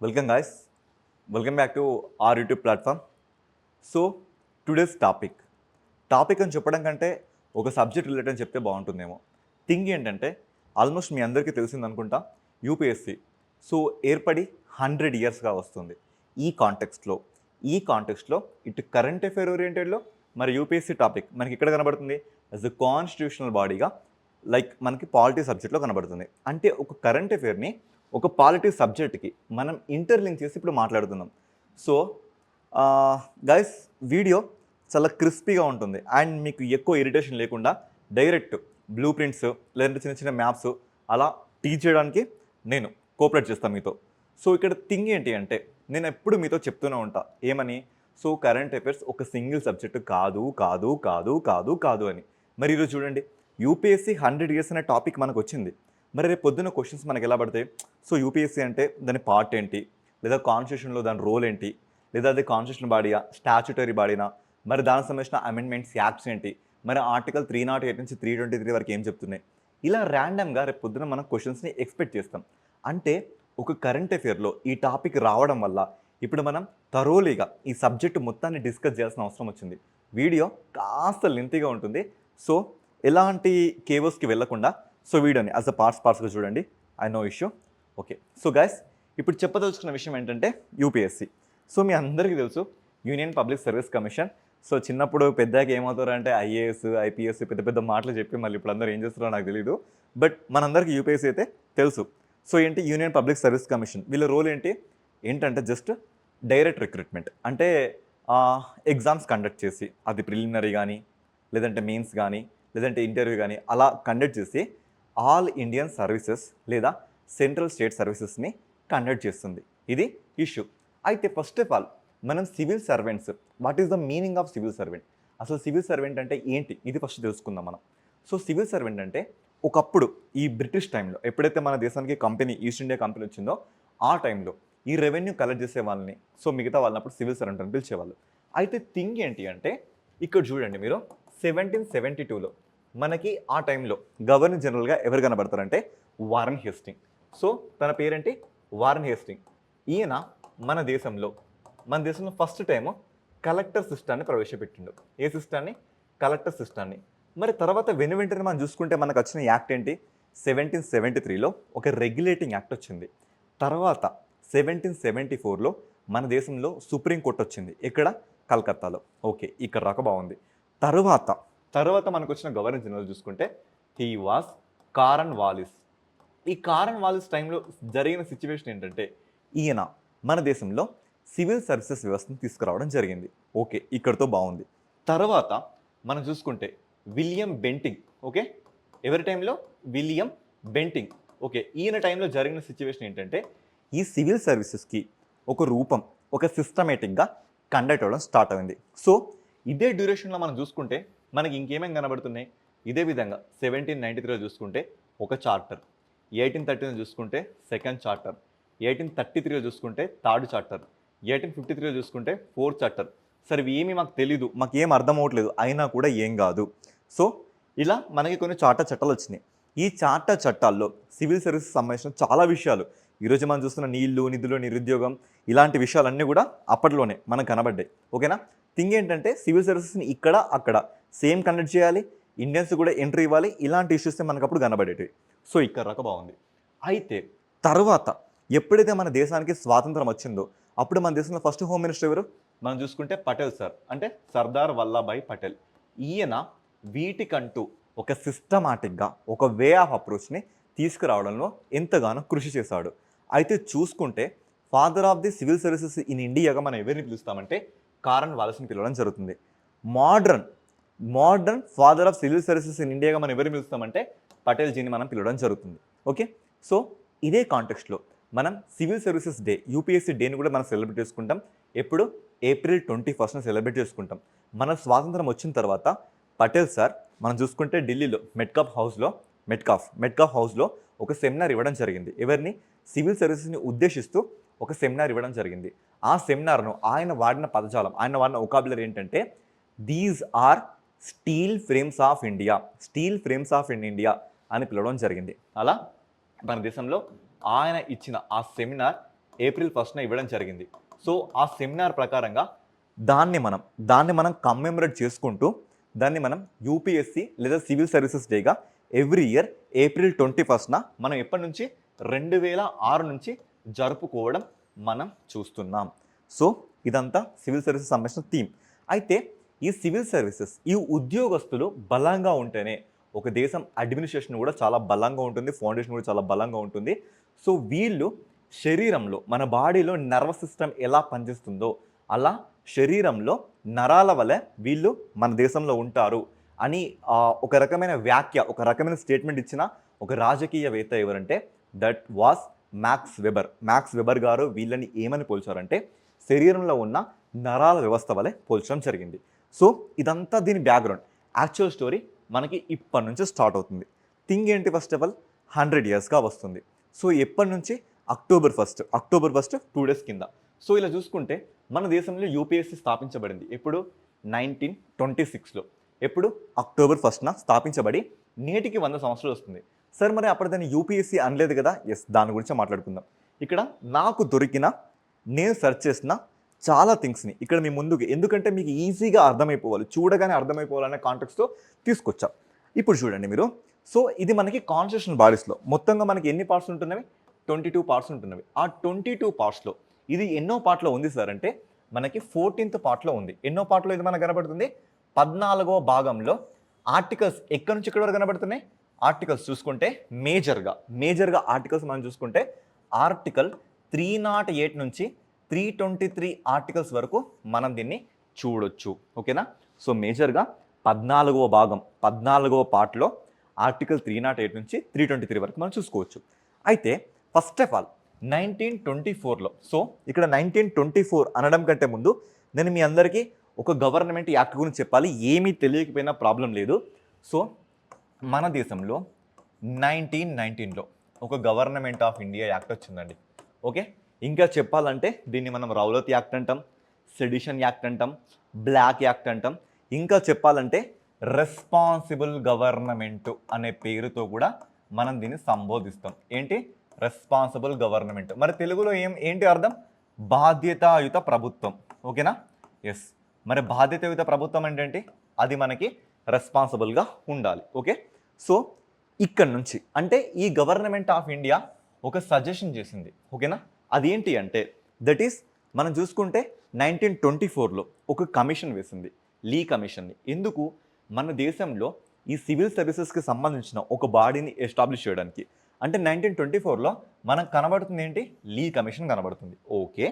Welcome guys, welcome back to our YouTube platform. So today's topic అని చెప్పడం కంటే ఒక సబ్జెక్ట్ రిలేటెడ్ అని చెప్తే బాగుంటుందేమో. థింగ్ ఏంటంటే ఆల్మోస్ట్ మీ అందరికీ తెలిసింది అనుకుంటా, యూపీఎస్సి సో ఏర్పడి 100 ఇయర్స్గా వస్తుంది. ఈ కాంటెక్స్ట్లో ఇటు కరెంట్ అఫైర్ ఓరియంటెడ్లో మరి యూపీఎస్సి టాపిక్ మనకి ఇక్కడ కనబడుతుంది యాజ్ ఎ కాన్స్టిట్యూషనల్ బాడీగా, లైక్ మనకి పాలిటీ సబ్జెక్ట్లో కనబడుతుంది. అంటే ఒక కరెంట్ అఫైర్ని ఒక పాలిటీ సబ్జెక్ట్కి మనం ఇంటర్లింక్ చేసి ఇప్పుడు మాట్లాడుతున్నాం. సో గైస్, వీడియో చాలా క్రిస్పీగా ఉంటుంది అండ్ మీకు ఎక్కువ ఇరిటేషన్ లేకుండా డైరెక్ట్ బ్లూ ప్రింట్స్ లేదంటే చిన్న చిన్న మ్యాప్స్ అలా టీచ్ చేయడానికి నేను కోఆపరేట్ చేస్తాను మీతో. సో ఇక్కడ థింగ్ ఏంటి అంటే, నేను ఎప్పుడు మీతో చెప్తూనే ఉంటా ఏమని, సో కరెంట్ అఫైర్స్ ఒక సింగిల్ సబ్జెక్టు కాదు కాదు కాదు కాదు కాదు అని. మరి ఈరోజు చూడండి, యూపీఎస్సీ 100 ఇయర్స్ అనే టాపిక్ మనకు వచ్చింది. మరి రేపు పొద్దున్న క్వశ్చన్స్ మనకి ఎలా పడతాయి? సో యూపీఎస్సీ అంటే దాని పార్ట్ ఏంటి, లేదా కాన్స్టిట్యూషన్లో దాని రోల్ ఏంటి, లేదా అది కాన్స్టిట్యూషన్ బాడీయా, స్టాచ్యుటరీ బాడీనా, మరి దానికి సంబంధించిన అమెండ్మెంట్స్ యాక్ట్స్ ఏంటి, మరి ఆర్టికల్ 308 నుంచి 323 వరకు ఏం చెప్తున్నాయి, ఇలా ర్యాండమ్గా రేపు పొద్దున మనం క్వశ్చన్స్ని ఎక్స్పెక్ట్ చేస్తాం. అంటే ఒక కరెంట్ అఫేర్లో ఈ టాపిక్ రావడం వల్ల ఇప్పుడు మనం థరోలీగా ఈ సబ్జెక్టు మొత్తాన్ని డిస్కస్ చేయాల్సిన అవసరం వచ్చింది. వీడియో కాస్త లెంతీగా ఉంటుంది. సో ఎలాంటి కేవోస్కి వెళ్ళకుండా సో వీడియోని యాజ్ అ పార్ట్స్గా చూడండి. I know issue. Okay, so guys, ఇప్పుడు చెప్పదలుచుకున్న విషయం ఏంటంటే యూపీఎస్సీ. సో మీ అందరికీ తెలుసు union public service commission. So చిన్నప్పుడు పెద్దగా ఏమవుతారు అంటే ఐఏఎస్, ఐపీఎస్ పెద్ద పెద్ద మాటలు చెప్పి మళ్ళీ ఇప్పుడు అందరూ ఏం చేస్తారో నాకు తెలియదు. బట్ మనందరికీ యూపీఎస్సీ అయితే తెలుసు. సో ఏంటి యూనియన్ పబ్లిక్ సర్వీస్ కమిషన్, వీళ్ళ రోల్ ఏంటంటే జస్ట్ డైరెక్ట్ రిక్రూట్మెంట్. అంటే ఎగ్జామ్స్ కండక్ట్ చేసి, అది ప్రిలిమినరీ కానీ లేదంటే మెయిన్స్ కానీ లేదంటే ఇంటర్వ్యూ కానీ అలా కండక్ట్ చేసి ఆల్ ఇండియన్ సర్వీసెస్ లేదా సెంట్రల్ స్టేట్ సర్వీసెస్ని కండక్ట్ చేస్తుంది. ఇది ఇష్యూ. అయితే ఫస్ట్ ఆఫ్ ఆల్ మనం civil servants, what is the meaning of civil servant, అసలు సివిల్ సర్వెంట్ అంటే ఏంటి, ఇది ఫస్ట్ తెలుసుకుందాం మనం. సో సివిల్ సర్వెంట్ అంటే ఒకప్పుడు ఈ బ్రిటిష్ టైంలో ఎప్పుడైతే మన దేశానికి కంపెనీ ఈస్ట్ ఇండియా కంపెనీ వచ్చిందో ఆ టైంలో ఈ రెవెన్యూ కలెక్ట్ చేసే వాళ్ళని, సో మిగతా వాళ్ళనప్పుడు సివిల్ సర్వెంట్ అని పిలిచేవాళ్ళు. అయితే థింగ్ ఏంటి అంటే, ఇక్కడ చూడండి మీరు 1772లో మనకి ఆ టైంలో గవర్నర్ జనరల్గా ఎవరు కనబడతారంటే వారన్ హేస్టింగ్. సో తన పేరేంటి, వారన్ హేస్టింగ్. ఈయన మన దేశంలో ఫస్ట్ టైము కలెక్టర్ సిస్టాన్ని ప్రవేశపెట్టిండు. ఏ సిస్టాన్ని? కలెక్టర్ సిస్టాన్ని. మరి తర్వాత వెంటనే మనం చూసుకుంటే మనకు వచ్చిన యాక్ట్ ఏంటి, 1773లో ఒక రెగ్యులేటింగ్ యాక్ట్ వచ్చింది. తర్వాత 1774లో మన దేశంలో సుప్రీంకోర్టు వచ్చింది. ఇక్కడ కలకత్తాలో. ఓకే, ఇక్కడ రాక బాగుంది. తర్వాత మనకు వచ్చిన గవర్నర్ జనరల్ చూసుకుంటే హీ వాస్ కారన్ వాలిస్. ఈ కారన్ వాలిస్ టైంలో జరిగిన సిచ్యువేషన్ ఏంటంటే, ఈయన మన దేశంలో సివిల్ సర్వీసెస్ వ్యవస్థను తీసుకురావడం జరిగింది. ఓకే, ఇక్కడితో బాగుంది. తర్వాత మనం చూసుకుంటే విలియం బెంటింగ్. ఓకే, ఎవరి టైంలో? William Bentinck. ఓకే, ఈయన టైంలో జరిగిన సిచ్యువేషన్ ఏంటంటే, ఈ సివిల్ సర్వీసెస్కి ఒక రూపం, ఒక సిస్టమేటిక్గా కండక్ట్ అవ్వడం స్టార్ట్ అయింది. సో ఇదే డ్యూరేషన్లో మనం చూసుకుంటే మనకి ఇంకేమేమి కనబడుతున్నాయి. ఇదే విధంగా 1793లో చూసుకుంటే ఒక చార్టర్, 1830లో చూసుకుంటే సెకండ్ చార్టర్, 1833లో చూసుకుంటే థర్డ్ చార్టర్, 1853లో చూసుకుంటే ఫోర్త్ చార్టర్. సరే ఇవి ఏమీ మాకు తెలీదు, మాకు ఏం అర్థం అవ్వట్లేదు, అయినా కూడా ఏం కాదు. సో ఇలా మనకి కొన్ని చార్టర్ చట్టాలు వచ్చినాయి. ఈ చార్టర్ చట్టాల్లో సివిల్ సర్వీసెస్ సంబంధించిన చాలా విషయాలు, ఈరోజు మనం చూస్తున్న నీళ్లు, నిధులు, నిరుద్యోగం, ఇలాంటి విషయాలన్నీ కూడా అప్పట్లోనే మనకు కనబడ్డాయి. ఓకేనా? థింగ్ ఏంటంటే సివిల్ సర్వీసెస్ని ఇక్కడ అక్కడ సేమ్ కండక్ట్ చేయాలి, ఇండియన్స్ కూడా ఎంట్రీ ఇవ్వాలి, ఇలాంటి ఇష్యూస్ మనకు అప్పుడు కనబడేటివి. సో ఇక్కడ రక బాగుంది. అయితే తర్వాత ఎప్పుడైతే మన దేశానికి స్వాతంత్రం వచ్చిందో అప్పుడు మన దేశంలో ఫస్ట్ హోమ్ మినిస్టర్ ఎవరు? మనం చూసుకుంటే పటేల్ సార్, అంటే సర్దార్ వల్లభాయ్ పటేల్. ఈయన వీటికంటూ ఒక సిస్టమాటిక్గా ఒక వే ఆఫ్ అప్రోచ్ని తీసుకురావడంలో ఎంతగానో కృషి చేశాడు. అయితే చూసుకుంటే father of the civil services in ఇండియాగా మనం ఎవరిని పిలుస్తామంటే కారన్ వాలిస్ని పిలవడం జరుగుతుంది. Modern father of civil services in ఇండియాగా మనం ఎవరిని పిలుస్తామంటే పటేల్ జీని మనం పిలవడం జరుగుతుంది. ఓకే, సో ఇదే కాంటెక్స్ట్లో మనం సివిల్ సర్వీసెస్ డే, యూపీఎస్సీ డేని కూడా మనం సెలబ్రేట్ చేసుకుంటాం. ఎప్పుడు? April 21st సెలబ్రేట్ చేసుకుంటాం. మన స్వాతంత్రం వచ్చిన తర్వాత పటేల్ సార్ మనం చూసుకుంటే ఢిల్లీలో మెట్కాఫ్ హౌస్లో ఒక సెమినార్ ఇవ్వడం జరిగింది. ఎవరిని? సివిల్ సర్వీసెస్ని ఉద్దేశిస్తూ ఒక సెమినార్ ఇవ్వడం జరిగింది. ఆ సెమినార్ను ఆయన వాడిన పదజాలం, ఆయన వాడిన వొకాబులరీ ఏంటంటే, these are steel frames of India అని పిలవడం జరిగింది. అలా మన దేశంలో ఆయన ఇచ్చిన ఆ సెమినార్ ఏప్రిల్ 1న ఇవ్వడం జరిగింది. సో ఆ సెమినార్ ప్రకారంగా దాన్ని మనం కమ్మెమరేట్ చేసుకుంటూ దాన్ని మనం యూపీఎస్సీ లేదా సివిల్ సర్వీసెస్ డేగా ఎవ్రీ ఇయర్ ఏప్రిల్ 21న మనం ఎప్పటి నుంచి 2006 నుంచి జరుపుకోవడం మనం చూస్తున్నాం. సో ఇదంతా సివిల్ సర్వీసెస్ సంబంధించిన థీమ్. అయితే ఈ సివిల్ సర్వీసెస్ ఈ ఉద్యోగస్తులు బలంగా ఉంటేనే ఒక దేశం అడ్మినిస్ట్రేషన్ కూడా చాలా బలంగా ఉంటుంది, ఫౌండేషన్ కూడా చాలా బలంగా ఉంటుంది. సో వీళ్ళు శరీరంలో మన బాడీలో నర్వస్ సిస్టమ్ ఎలా పనిచేస్తుందో అలా శరీరంలో నరాల వలె వీళ్ళు మన దేశంలో ఉంటారు అని ఒక రకమైన వ్యాఖ్య, ఒక రకమైన స్టేట్మెంట్ ఇచ్చిన ఒక రాజకీయవేత్త ఎవరంటే that was max weber. Max weber గారు వీళ్ళని ఏమని పోల్చారంటే శరీరంలో ఉన్న నరాల వ్యవస్థ వలె పోల్చడం జరిగింది. సో ఇదంతా దీని బ్యాక్గ్రౌండ్. యాక్చువల్ స్టోరీ మనకి ఇప్పటి నుంచి స్టార్ట్ అవుతుంది. థింగ్ ఏంటి, ఫస్ట్ ఆఫ్ ఆల్ 100 yearsగా వస్తుంది. సో ఎప్పటి నుంచి అక్టోబర్ ఫస్ట్ 2 days కింద. సో ఇలా చూసుకుంటే మన దేశంలో యూపీఎస్సీ స్థాపించబడింది ఎప్పుడు 1926లో. ఎప్పుడు అక్టోబర్ 1న స్థాపించబడి నేటికి 100 సంవత్సరాలు వస్తుంది. సార్ మరి అప్పుడు దాన్ని యూపీఎస్సీ అనలేదు కదా. ఎస్, దాని గురించి మాట్లాడుకుందాం. ఇక్కడ నాకు దొరికిన, నేను సెర్చ్ చేసిన చాలా థింగ్స్ని ఇక్కడ మీ ముందుకు, ఎందుకంటే మీకు ఈజీగా అర్థమైపోవాలి, చూడగానే అర్థమైపోవాలనే కాంటెక్స్తో తీసుకొచ్చా. ఇప్పుడు చూడండి మీరు. సో ఇది మనకి కాన్స్టిట్యూషనల్ బాడీస్లో మొత్తంగా మనకి ఎన్ని పార్ట్స్ ఉంటున్నవి? 22 పార్ట్స్ ఉంటున్నవి. ఆ 22 పార్ట్స్లో ఇది ఎన్నో పార్ట్లో ఉంది సార్ అంటే మనకి 14th పార్ట్లో ఉంది. ఎన్నో పార్ట్లో ఇది మనకు కనబడుతుంది? 14వ భాగంలో ఆర్టికల్స్ ఎక్కడి నుంచి ఎక్కడి వరకు కనబడుతున్నాయి? ఆర్టికల్స్ చూసుకుంటే మేజర్గా ఆర్టికల్స్ మనం చూసుకుంటే ఆర్టికల్ 308 నుంచి 323 ఆర్టికల్స్ వరకు మనం దీన్ని చూడొచ్చు. ఓకేనా? సో మేజర్గా 14వ భాగం 14వ పార్ట్లో ఆర్టికల్ 308 నుంచి 323 వరకు మనం చూసుకోవచ్చు. అయితే ఫస్ట్ ఆఫ్ ఆల్ 1924లో, సో ఇక్కడ 1924 అనడం కంటే ముందు నేను మీ అందరికీ ఒక గవర్నమెంట్ యాక్ట్ గురించి చెప్పాలి. ఏమీ తెలియకపోయినా ప్రాబ్లం లేదు. సో మన దేశంలో 1919లో ఒక గవర్నమెంట్ ఆఫ్ ఇండియా యాక్ట్ వచ్చిందండి. ఓకే, ఇంకా చెప్పాలంటే దీన్ని మనం రౌలత్ యాక్ట్ అంటాం, సెడిషన్ యాక్ట్ అంటాం, బ్లాక్ యాక్ట్ అంటాం. ఇంకా చెప్పాలంటే రెస్పాన్సిబుల్ గవర్నమెంట్ అనే పేరుతో కూడా మనం దీన్ని సంబోధిస్తాం. ఏంటి? Responsible government. మరి తెలుగులో ఏంటి అర్థం? బాధ్యతాయుత ప్రభుత్వం. ఓకేనా? ఎస్. మరి బాధ్యతాయుత ప్రభుత్వం ఏంటంటే అది మనకి రెస్పాన్సిబుల్గా ఉండాలి. ఓకే, సో ఇక్కడ నుంచి అంటే ఈ గవర్నమెంట్ ఆఫ్ ఇండియా ఒక సజెషన్ చేసింది. ఓకేనా? అదేంటి అంటే దట్ ఈస్ మనం చూసుకుంటే 1924లో ఒక కమిషన్ వేసింది, లీ కమిషన్ని. ఎందుకు? మన దేశంలో ఈ సివిల్ సర్వీసెస్కి సంబంధించిన ఒక బాడీని ఎస్టాబ్లిష్ చేయడానికి. అంటే 1924లో మనకు కనబడుతుంది ఏంటి? లీ కమిషన్ కనబడుతుంది. ఓకే,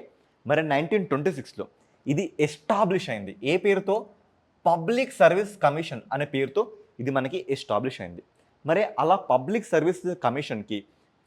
మరి 1926లో ఇది ఎస్టాబ్లిష్ అయింది. ఏ పేరుతో? పబ్లిక్ సర్వీస్ కమిషన్ అనే పేరుతో ఇది మనకి ఎస్టాబ్లిష్ అయింది. మరి అలా పబ్లిక్ సర్వీస్ కమిషన్కి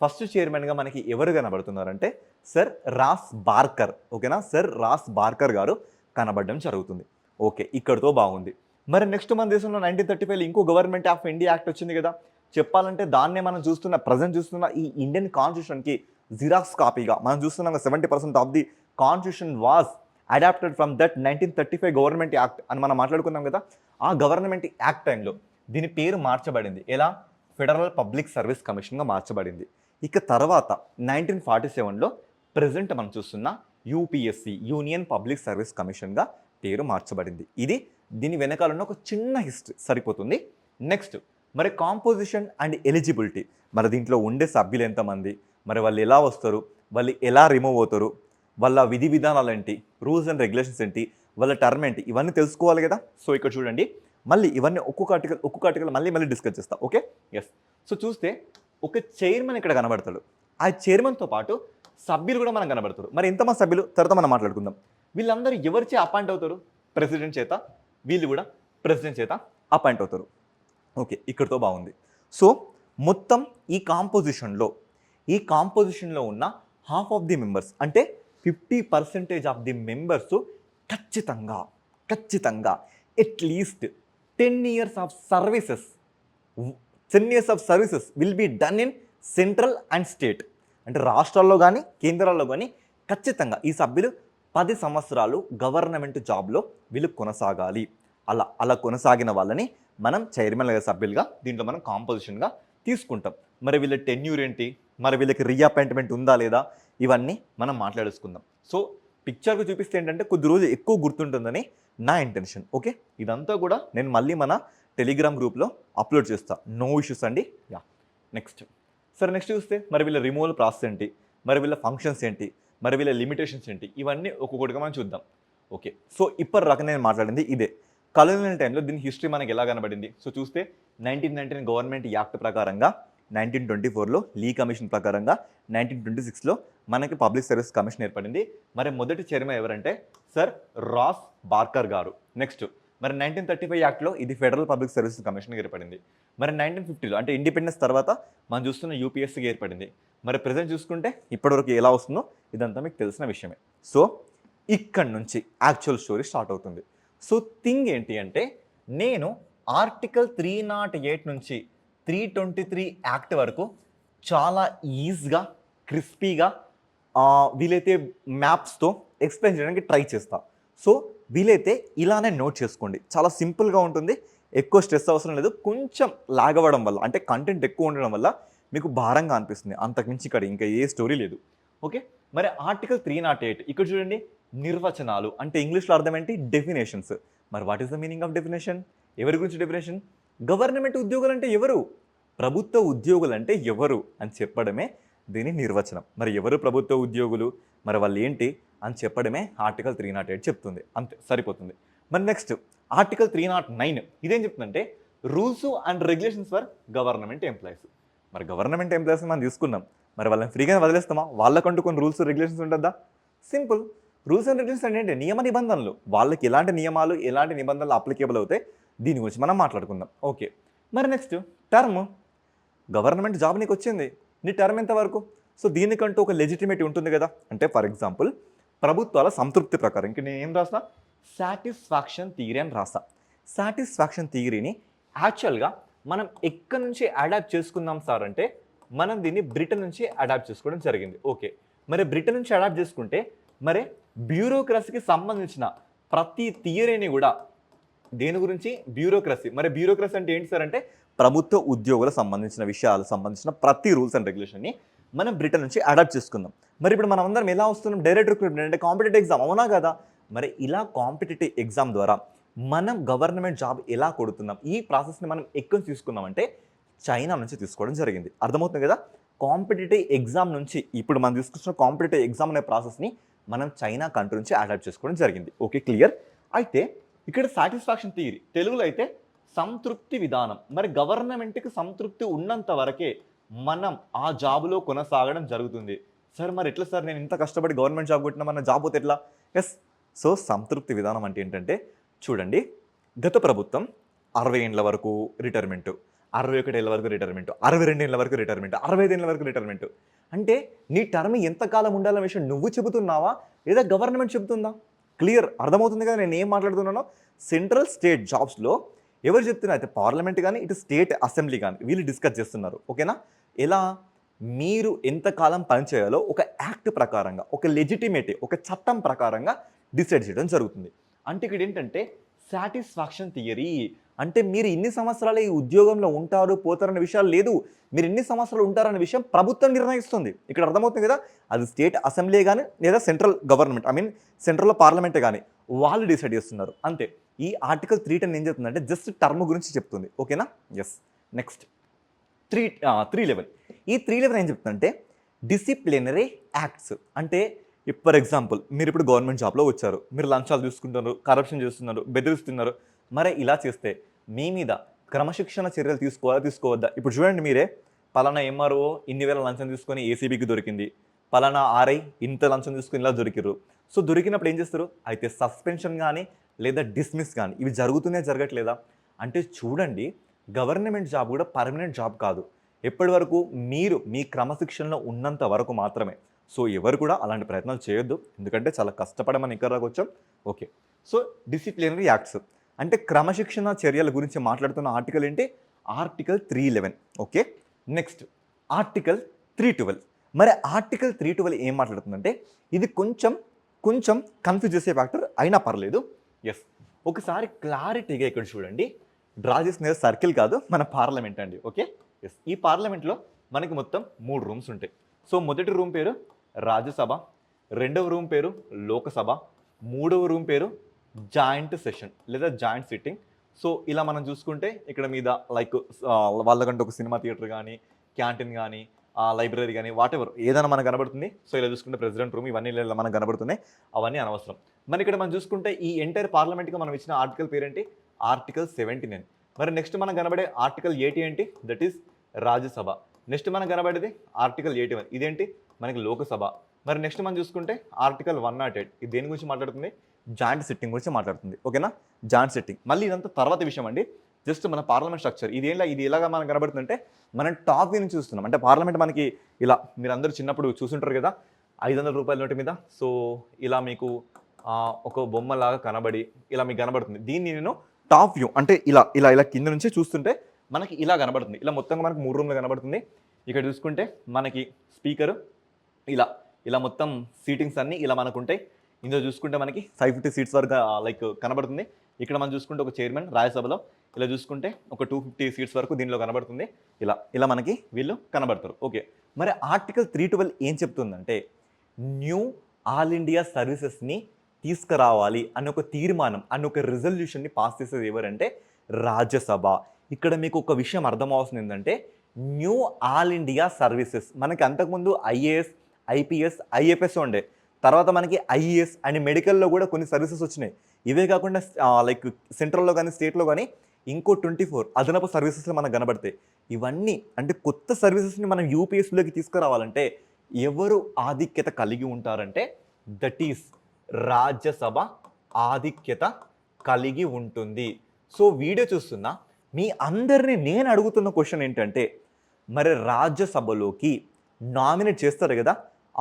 ఫస్ట్ చైర్మన్గా మనకి ఎవరు కనబడుతున్నారంటే సర్ రాస్ బార్కర్. ఓకేనా? సర్ రాస్ బార్కర్ గారు కనబడడం జరుగుతుంది. ఓకే, ఇక్కడితో బాగుంది. మరి నెక్స్ట్ మన దేశంలో 1935లో ఇంకో గవర్నమెంట్ ఆఫ్ ఇండియా యాక్ట్ వచ్చింది కదా. చెప్పాలంటే దాన్నే మనం ప్రజెంట్ చూస్తున్న ఈ ఇండియన్ కాన్స్టిట్యూషన్కి జిరాక్స్ కాపీగా మనం చూస్తున్నాం. 70% of the constitution was adopted from that 1935 government act అని మనం మాట్లాడుకున్నాం కదా. ఆ గవర్నమెంట్ యాక్ట్ టైంలో దీని పేరు మార్చబడింది. ఎలా? ఫెడరల్ పబ్లిక్ సర్వీస్ కమిషన్గా మార్చబడింది. ఇక తర్వాత 1947లో ప్రెజెంట్ మనం చూస్తున్న యూపీఎస్సీ, యూనియన్ పబ్లిక్ సర్వీస్ కమిషన్గా పేరు మార్చబడింది. ఇది దీని వెనకాలన్న ఒక చిన్న హిస్టరీ సరిపోతుంది. నెక్స్ట్ మరి కాంపోజిషన్ అండ్ ఎలిజిబిలిటీ. మరి దీంట్లో ఉండే సభ్యులు ఎంతమంది, మరి వాళ్ళు ఎలా వస్తారు, వాళ్ళు ఎలా రిమూవ్ అవుతారు, వాళ్ళ విధి విధానాలు ఏంటి, రూల్స్ అండ్ రెగ్యులేషన్స్ ఏంటి, వాళ్ళ టర్మ్ ఏంటి, ఇవన్నీ తెలుసుకోవాలి కదా. సో ఇక్కడ చూడండి, మళ్ళీ ఇవన్నీ ఒక్కొక్క ఆర్టికల్ మళ్ళీ డిస్కస్ చేస్తా. Okay, yes. సో చూస్తే ఒక చైర్మన్ ఇక్కడ కనబడతాడు. ఆ చైర్మన్తో పాటు సభ్యులు కూడా మనకు కనబడతారు. మరి ఎంతమంది సభ్యులు తర్వాత మనం మాట్లాడుకుందాం. వీళ్ళందరూ ఎవరిచే అపాయింట్ అవుతారు? ప్రెసిడెంట్ చేత. వీళ్ళు కూడా ప్రెసిడెంట్ చేత అపాయింట్ అవుతారు. ఓకే, ఇక్కడితో బాగుంది. సో మొత్తం ఈ కాంపోజిషన్లో ఉన్న హాఫ్ ఆఫ్ ది మెంబర్స్ అంటే 50% ఆఫ్ ది మెంబర్స్ ఖచ్చితంగా at least 10 years of services will be done in central and state. అంటే రాష్ట్రాల్లో కానీ కేంద్రాల్లో కానీ ఖచ్చితంగా ఈ సభ్యులు 10 సంవత్సరాలు గవర్నమెంట్ జాబ్లో వీళ్ళు కొనసాగాలి. అలా కొనసాగిన వాళ్ళని మనం చైర్మన్గా సభ్యులుగా దీంట్లో మనం కాంపోజిషన్గా తీసుకుంటాం. మరి వీళ్ళ టెన్యూర్ ఏంటి, మరి వీళ్ళకి రీఅపాయింట్మెంట్ ఉందా లేదా, ఇవన్నీ మనం మాట్లాడేసుకుందాం. సో పిక్చర్గా చూపిస్తే ఏంటంటే కొద్ది రోజులు ఎక్కువ గుర్తుంటుందని నా ఇంటెన్షన్. ఓకే, ఇదంతా కూడా నేను మళ్ళీ మన టెలిగ్రామ్ గ్రూప్లో అప్లోడ్ చేస్తాను. నో ఇష్యూస్ అండి. Yeah, next. సరే, నెక్స్ట్ చూస్తే మరి వీళ్ళ రిమూవల్ ప్రాసెస్ ఏంటి, మరి వీళ్ళ ఫంక్షన్స్ ఏంటి, మరి వీళ్ళ లిమిటేషన్స్ ఏంటి, ఇవన్నీ ఒక్కొక్కటిగా మనం చూద్దాం. ఓకే, సో ఇప్పటి రకం నేను మాట్లాడింది ఇదే. కలోనియల్ టైంలో దీని హిస్టరీ మనకి ఎలా కనబడింది. సో చూస్తే 1919 గవర్నమెంట్ యాక్ట్ ప్రకారంగా, 1924లో లీ కమిషన్ ప్రకారంగా, 1926లో మనకి పబ్లిక్ సర్వీస్ కమిషన్ ఏర్పడింది. మరి మొదటి చైర్మన్ ఎవరంటే సర్ రాస్ బార్కర్ గారు. నెక్స్ట్ మరి 1935 యాక్ట్లో ఇది ఫెడరల్ పబ్లిక్ సర్వీస్ కమిషన్ ఏర్పడింది. మరి 1950లో అంటే ఇండిపెండెన్స్ తర్వాత మనం చూస్తున్న యూపీఎస్సీకి ఏర్పడింది. మరి ప్రజెంట్ చూసుకుంటే ఇప్పటివరకు ఎలా వస్తుందో ఇదంతా మీకు తెలిసిన విషయమే. సో ఇక్కడ నుంచి యాక్చువల్ స్టోరీ స్టార్ట్ అవుతుంది. సో థింగ్ ఏంటి అంటే, నేను ఆర్టికల్ 308 నుంచి 323 యాక్ట్ వరకు చాలా ఈజీగా క్రిస్పీగా వీలైతే మ్యాప్స్తో ఎక్స్ప్లెయిన్ చేయడానికి ట్రై చేస్తా. సో వీలైతే ఇలానే నోట్ చేసుకోండి, చాలా సింపుల్గా ఉంటుంది, ఎక్కువ స్ట్రెస్ అవసరం లేదు. కొంచెం లాగ్ అవ్వడం వల్ల అంటే కంటెంట్ ఎక్కువ ఉండడం వల్ల మీకు భారంగా అనిపిస్తుంది, అంతకుమించి ఇక్కడ ఇంకా ఏ స్టోరీ లేదు. ఓకే, మరి ఆర్టికల్ 308 ఇక్కడ చూడండి, నిర్వచనాలు అంటే ఇంగ్లీష్లో అర్థం ఏంటి, డెఫినేషన్స్. మరి what is the meaning of definition? ఎవరి గురించి డెఫినేషన్? గవర్నమెంట్ ఉద్యోగులు అంటే ఎవరు, ప్రభుత్వ ఉద్యోగులు అంటే ఎవరు అని చెప్పడమే దీని నిర్వచనం. మరి ఎవరు ప్రభుత్వ ఉద్యోగులు, మరి వాళ్ళు ఏంటి అని చెప్పడమే ఆర్టికల్ 308 చెప్తుంది. అంతే, సరిపోతుంది. మరి నెక్స్ట్ ఆర్టికల్ 309 ఇదేం చెప్తుందంటే, rules and regulations for government employees. మరి గవర్నమెంట్ ఎంప్లాయీస్ మనం తీసుకున్నాం, మరి వాళ్ళని ఫ్రీగా వదిలేస్తామా? వాళ్ళకంటూ కొన్ని రూల్స్ రెగ్యులేషన్స్ ఉంటుందా? సింపుల్. రూల్స్ అండ్ రెగ్యులేషన్స్ అంటే ఏంటి? నియమ నిబంధనలు. వాళ్ళకి ఎలాంటి నియమాలు ఎలాంటి నిబంధనలు అప్లికేబుల్ అవుతాయి, దీని గురించి మనం మాట్లాడుకుందాం. ఓకే, మరి నెక్స్ట్ టర్మ్. గవర్నమెంట్ జాబ్ నీకు వచ్చింది, నీ టర్మ్ ఎంతవరకు? సో దీనికంటూ ఒక లెజిటిమేటీ ఉంటుంది కదా. అంటే ఫర్ ఎగ్జాంపుల్ ప్రభుత్వాల సంతృప్తి ప్రకారం, ఇంక నేను ఏం రాస్తా, సాటిస్ఫాక్షన్ థియరీ అని రాస్తా. సాటిస్ఫాక్షన్ థియరీని యాక్చువల్గా మనం ఎక్కడి నుంచి అడాప్ట్ చేసుకుందాం సార్ అంటే, మనం దీన్ని బ్రిటన్ నుంచి అడాప్ట్ చేసుకోవడం జరిగింది. ఓకే, మరి బ్రిటన్ నుంచి అడాప్ట్ చేసుకుంటే మరి బ్యూరోక్రసీకి సంబంధించిన ప్రతి థియరీని కూడా దేని గురించి, బ్యూరోక్రసీ. మరి బ్యూరోక్రసీ అంటే ఏంటి సార్ అంటే, ప్రభుత్వ ఉద్యోగులకు సంబంధించిన విషయాలకు సంబంధించిన ప్రతి రూల్స్ అండ్ రెగ్యులేషన్ని మనం బ్రిటన్ నుంచి అడాప్ట్ చేసుకుందాం. మరి ఇప్పుడు మనం అందరం ఎలా వస్తున్నాం, డైరెక్ట్ రిక్రూట్మెంట్ అంటే కాంపిటేటివ్ ఎగ్జామ్, అవునా కదా? మరి ఇలా కాంపిటేటివ్ ఎగ్జామ్ ద్వారా మనం గవర్నమెంట్ జాబ్ ఎలా కొడుతున్నాం, ఈ ప్రాసెస్ని మనం ఎక్కడ తీసుకున్నామంటే చైనా నుంచి తీసుకోవడం జరిగింది. అర్థమవుతుంది కదా? కాంపిటేటివ్ ఎగ్జామ్ నుంచి ఇప్పుడు మనం తీసుకొచ్చిన కాంపిటేటివ్ ఎగ్జామ్ అనే ప్రాసెస్ని మనం చైనా కంట్రీ నుంచి అడాప్ట్ చేసుకోవడం జరిగింది. Okay, clear. అయితే ఇక్కడ సాటిస్ఫాక్షన్ థియరీ తెలుగులో అయితే సంతృప్తి విధానం. మరి గవర్నమెంట్కి సంతృప్తి ఉన్నంత వరకే మనం ఆ జాబ్లో కొనసాగడం జరుగుతుంది. సార్ మరి ఎట్లా సార్, నేను ఇంత కష్టపడి గవర్నమెంట్ జాబ్ కొట్టినా మన జాబ్ పోతే ఎట్లా? ఎస్. సో సంతృప్తి విధానం అంటే ఏంటంటే, చూడండి, గత ప్రభుత్వం 60 ఏళ్ళ వరకు రిటైర్మెంట్, 61 ఏళ్ళ వరకు రిటైర్మెంట్, 62 ఏళ్ళ వరకు రిటైర్మెంట్, 65 ఏళ్ళ వరకు రిటైర్మెంట్. అంటే నీ టర్మ్ ఎంతకాలం ఉండాలనే విషయం నువ్వు చెబుతున్నావా లేదా గవర్నమెంట్ చెబుతుందా? క్లియర్, అర్థమవుతుంది కదా నేను ఏం మాట్లాడుతున్నానో. సెంట్రల్ స్టేట్ జాబ్స్లో ఎవరు చెప్తున్నారు అయితే, పార్లమెంట్ కానీ ఇటు స్టేట్ అసెంబ్లీ కానీ వీళ్ళు డిస్కస్ చేస్తున్నారు. ఓకేనా? ఎలా మీరు ఎంతకాలం పనిచేయాలో ఒక యాక్ట్ ప్రకారంగా, ఒక లెజిటిమేటీ, ఒక చట్టం ప్రకారంగా డిసైడ్ చేయడం జరుగుతుంది. అంటే ఇక్కడ ఏంటంటే సాటిస్ఫాక్షన్ థియరీ అంటే మీరు ఇన్ని సంవత్సరాలు ఈ ఉద్యోగంలో ఉంటారు పోతారనే విషయాలు లేదు, మీరు ఎన్ని సంవత్సరాలు ఉంటారనే విషయం ప్రభుత్వం నిర్ణయిస్తుంది. ఇక్కడ అర్థమవుతుంది కదా, అది స్టేట్ అసెంబ్లీ కానీ లేదా central government, I mean central parliament కానీ వాళ్ళు డిసైడ్ చేస్తున్నారు అంతే. ఈ ఆర్టికల్ 310 ఏం చెప్తుందంటే జస్ట్ టర్మ్ గురించి చెప్తుంది. ఓకేనా? ఎస్. నెక్స్ట్ 311. ఈ 311 ఏం చెప్తుందంటే డిసిప్లినరీ యాక్ట్స్. అంటే ఫర్ ఎగ్జాంపుల్ మీరు ఇప్పుడు గవర్నమెంట్ జాబ్లో వచ్చారు, మీరు లంచాలు తీసుకుంటున్నారు, కరప్షన్ చేస్తున్నారు, బెదిరిస్తున్నారు. మరి ఇలా చేస్తే మీ మీద క్రమశిక్షణ చర్యలు తీసుకోవద్దా? ఇప్పుడు చూడండి, మీరే పలానా ఎంఆర్ఓ ఇన్ని వేల లంచం తీసుకొని ఏసీబీకి దొరికింది, పలానా ఆర్ఐ ఇంత లంచం తీసుకుని ఇలా దొరికిరు. సో దొరికినప్పుడు ఏం చేస్తారు అయితే, సస్పెన్షన్ కానీ లేదా డిస్మిస్ కానీ ఇవి జరగట్లేదా? అంటే చూడండి, గవర్నమెంట్ జాబ్ కూడా పర్మనెంట్ జాబ్ కాదు. ఎప్పటి వరకు? మీరు మీ క్రమశిక్షణలో ఉన్నంత వరకు మాత్రమే. సో ఎవరు కూడా అలాంటి ప్రయత్నాలు చేయొద్దు, ఎందుకంటే చాలా కష్టపడమని ఇక్కడ దాకా వచ్చాం. ఓకే, సో డిసిప్లినరీ యాక్ట్స్ అంటే క్రమశిక్షణ చర్యల గురించి మాట్లాడుతున్న ఆర్టికల్ ఏంటి? ఆర్టికల్ 311. Okay, next article 312. మరి ఆర్టికల్ 312 ఏం మాట్లాడుతుందంటే, ఇది కొంచెం కన్ఫ్యూజ్ చేసే ఫ్యాక్టర్ అయినా పర్లేదు. ఎస్, ఒకసారి క్లారిటీగా ఇక్కడ చూడండి, డ్రా చేసిన సర్కిల్ కాదు, మన పార్లమెంట్ అండి. ఓకే, ఎస్, ఈ పార్లమెంట్లో మనకి మొత్తం 3 రూమ్స్ ఉంటాయి. సో మొదటి రూమ్ పేరు రాజ్యసభ, రెండవ రూమ్ పేరు లోకసభ, మూడవ రూమ్ పేరు జాయింట్ సెషన్ లేదా జాయింట్ సిట్టింగ్. సో ఇలా మనం చూసుకుంటే ఇక్కడ మీద లైక్ వాళ్ళకంటే ఒక సినిమా థియేటర్ కానీ, క్యాంటీన్ కానీ, లైబ్రరీ కానీ, వాటెవర్ ఏదైనా మనకు కనబడుతుంది. సో ఇలా చూసుకుంటే ప్రెసిడెంట్ రూమ్ ఇవన్నీ ఇలా మనకు కనబడుతున్నాయి. అవన్నీ అనవసరం. మరి ఇక్కడ మనం చూసుకుంటే ఈ ఎంటైర్ పార్లమెంట్కి మనం ఇచ్చిన ఆర్టికల్ పేరేంటి? ఆర్టికల్ 79. మరి నెక్స్ట్ మనకు కనబడే ఆర్టికల్ 80 ఏంటి? That is Rajya Sabha. నెక్స్ట్ మనకు కనబడేది ఆర్టికల్ 81. ఇదేంటి? మనకి లోకసభ. మరి నెక్స్ట్ మనం చూసుకుంటే ఆర్టికల్ 108. ఇది దేని గురించి మాట్లాడుతుంది? జాయింట్ సిట్టింగ్ గురించి మాట్లాడుతుంది. ఓకేనా? Joint sitting. మళ్ళీ ఇదంతా తర్వాత విషయం అండి. జస్ట్ మన పార్లమెంట్ స్ట్రక్చర్ ఇది ఇలాగా మనకు కనబడుతుందంటే మనం టాప్ వ్యూ నుంచి చూస్తున్నాం. అంటే పార్లమెంట్ మనకి ఇలా మీరు అందరూ చిన్నప్పుడు చూసుంటారు కదా 500 రూపాయల నోటు మీద. సో ఇలా మీకు ఒక బొమ్మలాగా కనబడి ఇలా మీకు కనబడుతుంది. దీన్ని నేను టాప్ వ్యూ అంటే ఇలా కింద నుంచి చూస్తుంటే మనకి ఇలా కనబడుతుంది. ఇలా మొత్తంగా మనకు 3 రూమ్లు కనబడుతుంది. ఇక్కడ చూసుకుంటే మనకి స్పీకరు ఇలా మొత్తం సీటింగ్స్ అన్నీ ఇలా మనకు ఉంటాయి. ఇందులో చూసుకుంటే మనకి 550 సీట్స్ వరకు లైక్ కనబడుతుంది. ఇక్కడ మనం చూసుకుంటే ఒక చైర్మన్ రాజ్యసభలో ఇలా చూసుకుంటే ఒక 250 సీట్స్ వరకు దీనిలో కనబడుతుంది. ఇలా మనకి వీళ్ళు కనబడతారు. ఓకే, మరి ఆర్టికల్ 312 ఏం చెప్తుందంటే న్యూ ఆల్ ఇండియా సర్వీసెస్ని తీసుకురావాలి అనే ఒక తీర్మానం అనే ఒక రిజల్యూషన్ని పాస్ చేసేది ఎవరంటే రాజ్యసభ. ఇక్కడ మీకు ఒక విషయం అర్థం అవసరం ఏంటంటే న్యూ ఆల్ ఇండియా సర్వీసెస్ మనకి అంతకుముందు ఐఏఎస్, ఐపీఎస్, ఐఎఫ్ఎస్ ఉండే. తర్వాత మనకి ఐఏఎస్ అండ్ మెడికల్లో కూడా కొన్ని సర్వీసెస్ వచ్చినాయి. ఇవే కాకుండా లైక్ సెంట్రల్లో కానీ స్టేట్లో కానీ ఇంకో 24 అదనపు సర్వీసెస్లో మనకు కనబడతాయి. ఇవన్నీ అంటే కొత్త సర్వీసెస్ని మనం యూపీఎస్లోకి తీసుకురావాలంటే ఎవరు ఆధిక్యత కలిగి ఉంటారంటే దట్ ఈస్ రాజ్యసభ ఆధిక్యత కలిగి ఉంటుంది. సో వీడియో చూస్తున్నా మీ అందరినీ నేను అడుగుతున్న క్వశ్చన్ ఏంటంటే మరి రాజ్యసభలోకి నామినేట్ చేస్తారు కదా,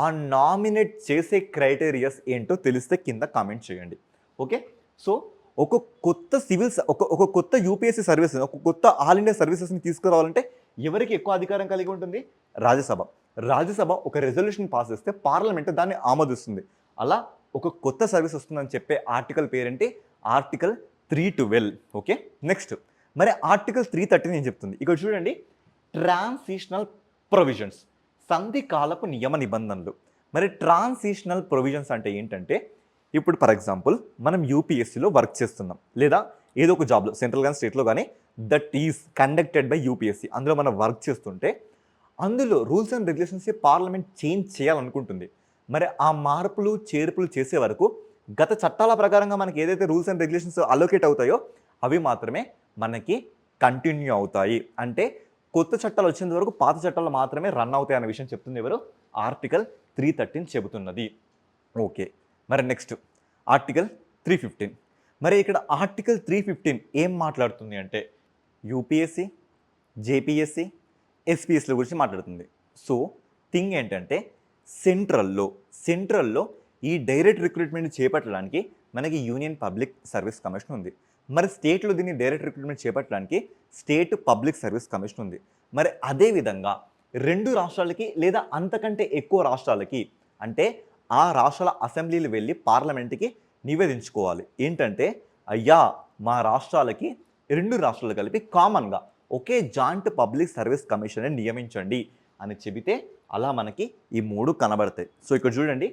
ఆ నామినేట్ చేసే క్రైటీరియాస్ ఏంటో తెలిస్తే కింద కామెంట్ చేయండి. ఓకే, సో ఒక కొత్త యూపీఎస్సీ సర్వీసెస్, ఒక కొత్త ఆల్ ఇండియా సర్వీసెస్ని తీసుకురావాలంటే ఎవరికి ఎక్కువ అధికారం కలిగి ఉంటుంది? రాజ్యసభ ఒక రెజల్యూషన్ పాస్ చేస్తే పార్లమెంట్ దాన్ని ఆమోదిస్తుంది. అలా ఒక కొత్త సర్వీస్ వస్తుందని చెప్పే ఆర్టికల్ పేరేంటి? ఆర్టికల్ 312. ఓకే, నెక్స్ట్ మరి ఆర్టికల్ 313 ఏం చెప్తుంది? ఇక్కడ చూడండి, ట్రాన్సిషనల్ ప్రొవిజన్స్, సంధికాలపు నియమ నిబంధనలు. మరి ట్రాన్సిషనల్ ప్రొవిజన్స్ అంటే ఏంటంటే ఇప్పుడు ఫర్ ఎగ్జాంపుల్ మనం యూపీఎస్సీలో వర్క్ చేస్తున్నాం లేదా ఏదో ఒక జాబ్లో సెంట్రల్ కానీ స్టేట్లో కానీ that is conducted by UPSC, అందులో మనం వర్క్ చేస్తుంటే అందులో rules and regulations parliament change చేయాలనుకుంటుంది. మరి ఆ మార్పులు చేర్పులు చేసే వరకు గత చట్టాల ప్రకారంగా మనకి ఏదైతే రూల్స్ అండ్ రెగ్యులేషన్స్ అలోకేట్ అవుతాయో అవి మాత్రమే మనకి కంటిన్యూ అవుతాయి. అంటే కొత్త చట్టాలు వచ్చేంత వరకు పాత చట్టాలు మాత్రమే రన్ అవుతాయి అనే విషయం చెప్తుంది ఎవరు? ఆర్టికల్ 313 చెబుతున్నది. ఓకే, మరి నెక్స్ట్ ఆర్టికల్ 315. మరి ఇక్కడ ఆర్టికల్ 315 ఏం మాట్లాడుతుంది అంటే యూపీఎస్సీ, జేపీఎస్సీ, ఎస్పీఎస్ల గురించి మాట్లాడుతుంది. సో థింగ్ ఏంటంటే సెంట్రల్లో ఈ డైరెక్ట్ రిక్రూట్మెంట్ చేపట్టడానికి మనకి యూనియన్ పబ్లిక్ సర్వీస్ కమిషన్ ఉంది. మరి స్టేట్లో దీన్ని డైరెక్ట్ రిక్రూట్మెంట్ చేపట్టడానికి స్టేట్ పబ్లిక్ సర్వీస్ కమిషన్ ఉంది. మరి అదేవిధంగా 2 రాష్ట్రాలకి లేదా అంతకంటే ఎక్కువ రాష్ట్రాలకి అంటే ఆ రాష్ట్రాల అసెంబ్లీలు వెళ్ళి పార్లమెంట్కి నివేదించుకోవాలి. ఏంటంటే అయ్యా మా రాష్ట్రాలకి 2 రాష్ట్రాలు కలిపి కామన్గా ఒకే జాయింట్ పబ్లిక్ సర్వీస్ కమిషన్ నియమించండి అని చెబితే అలా మనకి ఈ 3 కనబడతాయి. సో ఇక్కడ చూడండి,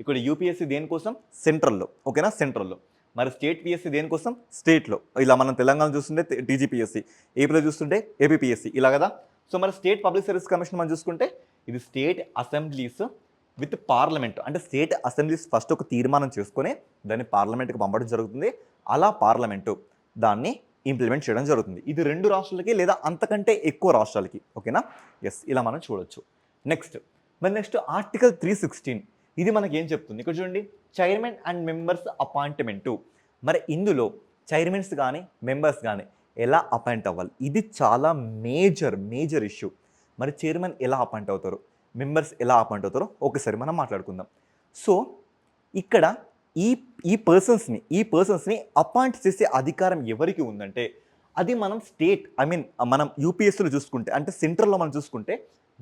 ఇక్కడ యూపీఎస్సీ దేనికోసం? సెంట్రల్లో. ఓకేనా, సెంట్రల్లో. మరి స్టేట్ పిఎస్సీ దేనికోసం? స్టేట్లో. ఇలా మనం తెలంగాణ చూస్తుంటే టీజీపీఎస్సీ, ఏపీలో చూస్తుంటే ఏపీపీఎస్సీ, ఇలా కదా. సో మరి స్టేట్ పబ్లిక్ సర్వీస్ కమిషన్ మనం చూసుకుంటే ఇది స్టేట్ అసెంబ్లీస్ విత్ పార్లమెంట్. అంటే స్టేట్ అసెంబ్లీస్ ఫస్ట్ ఒక తీర్మానం చేసుకొని దాన్ని పార్లమెంట్కి పంపడం జరుగుతుంది. అలా పార్లమెంటు దాన్ని ఇంప్లిమెంట్ చేయడం జరుగుతుంది. ఇది 2 రాష్ట్రాలకి లేదా అంతకంటే ఎక్కువ రాష్ట్రాలకి. ఓకేనా, ఎస్, ఇలా మనం చూడొచ్చు. నెక్స్ట్ ఆర్టికల్ 316 ఇది మనకి ఏం చెప్తుంది? ఇక్కడ చూడండి, చైర్మన్ అండ్ మెంబర్స్ అపాయింట్మెంటు. మరి ఇందులో చైర్మన్స్ కానీ మెంబర్స్ కానీ ఎలా అపాయింట్ అవ్వాలి? ఇది చాలా మేజర్ ఇష్యూ. మరి చైర్మన్ ఎలా అపాయింట్ అవుతారు, మెంబర్స్ ఎలా అపాయింట్ అవుతారో ఒకసారి మనం మాట్లాడుకుందాం. సో ఇక్కడ ఈ పర్సన్స్ని అపాయింట్ చేసే అధికారం ఎవరికి ఉందంటే అది మనం మనం యూపీఎస్సీలో చూసుకుంటే అంటే సెంట్రల్లో మనం చూసుకుంటే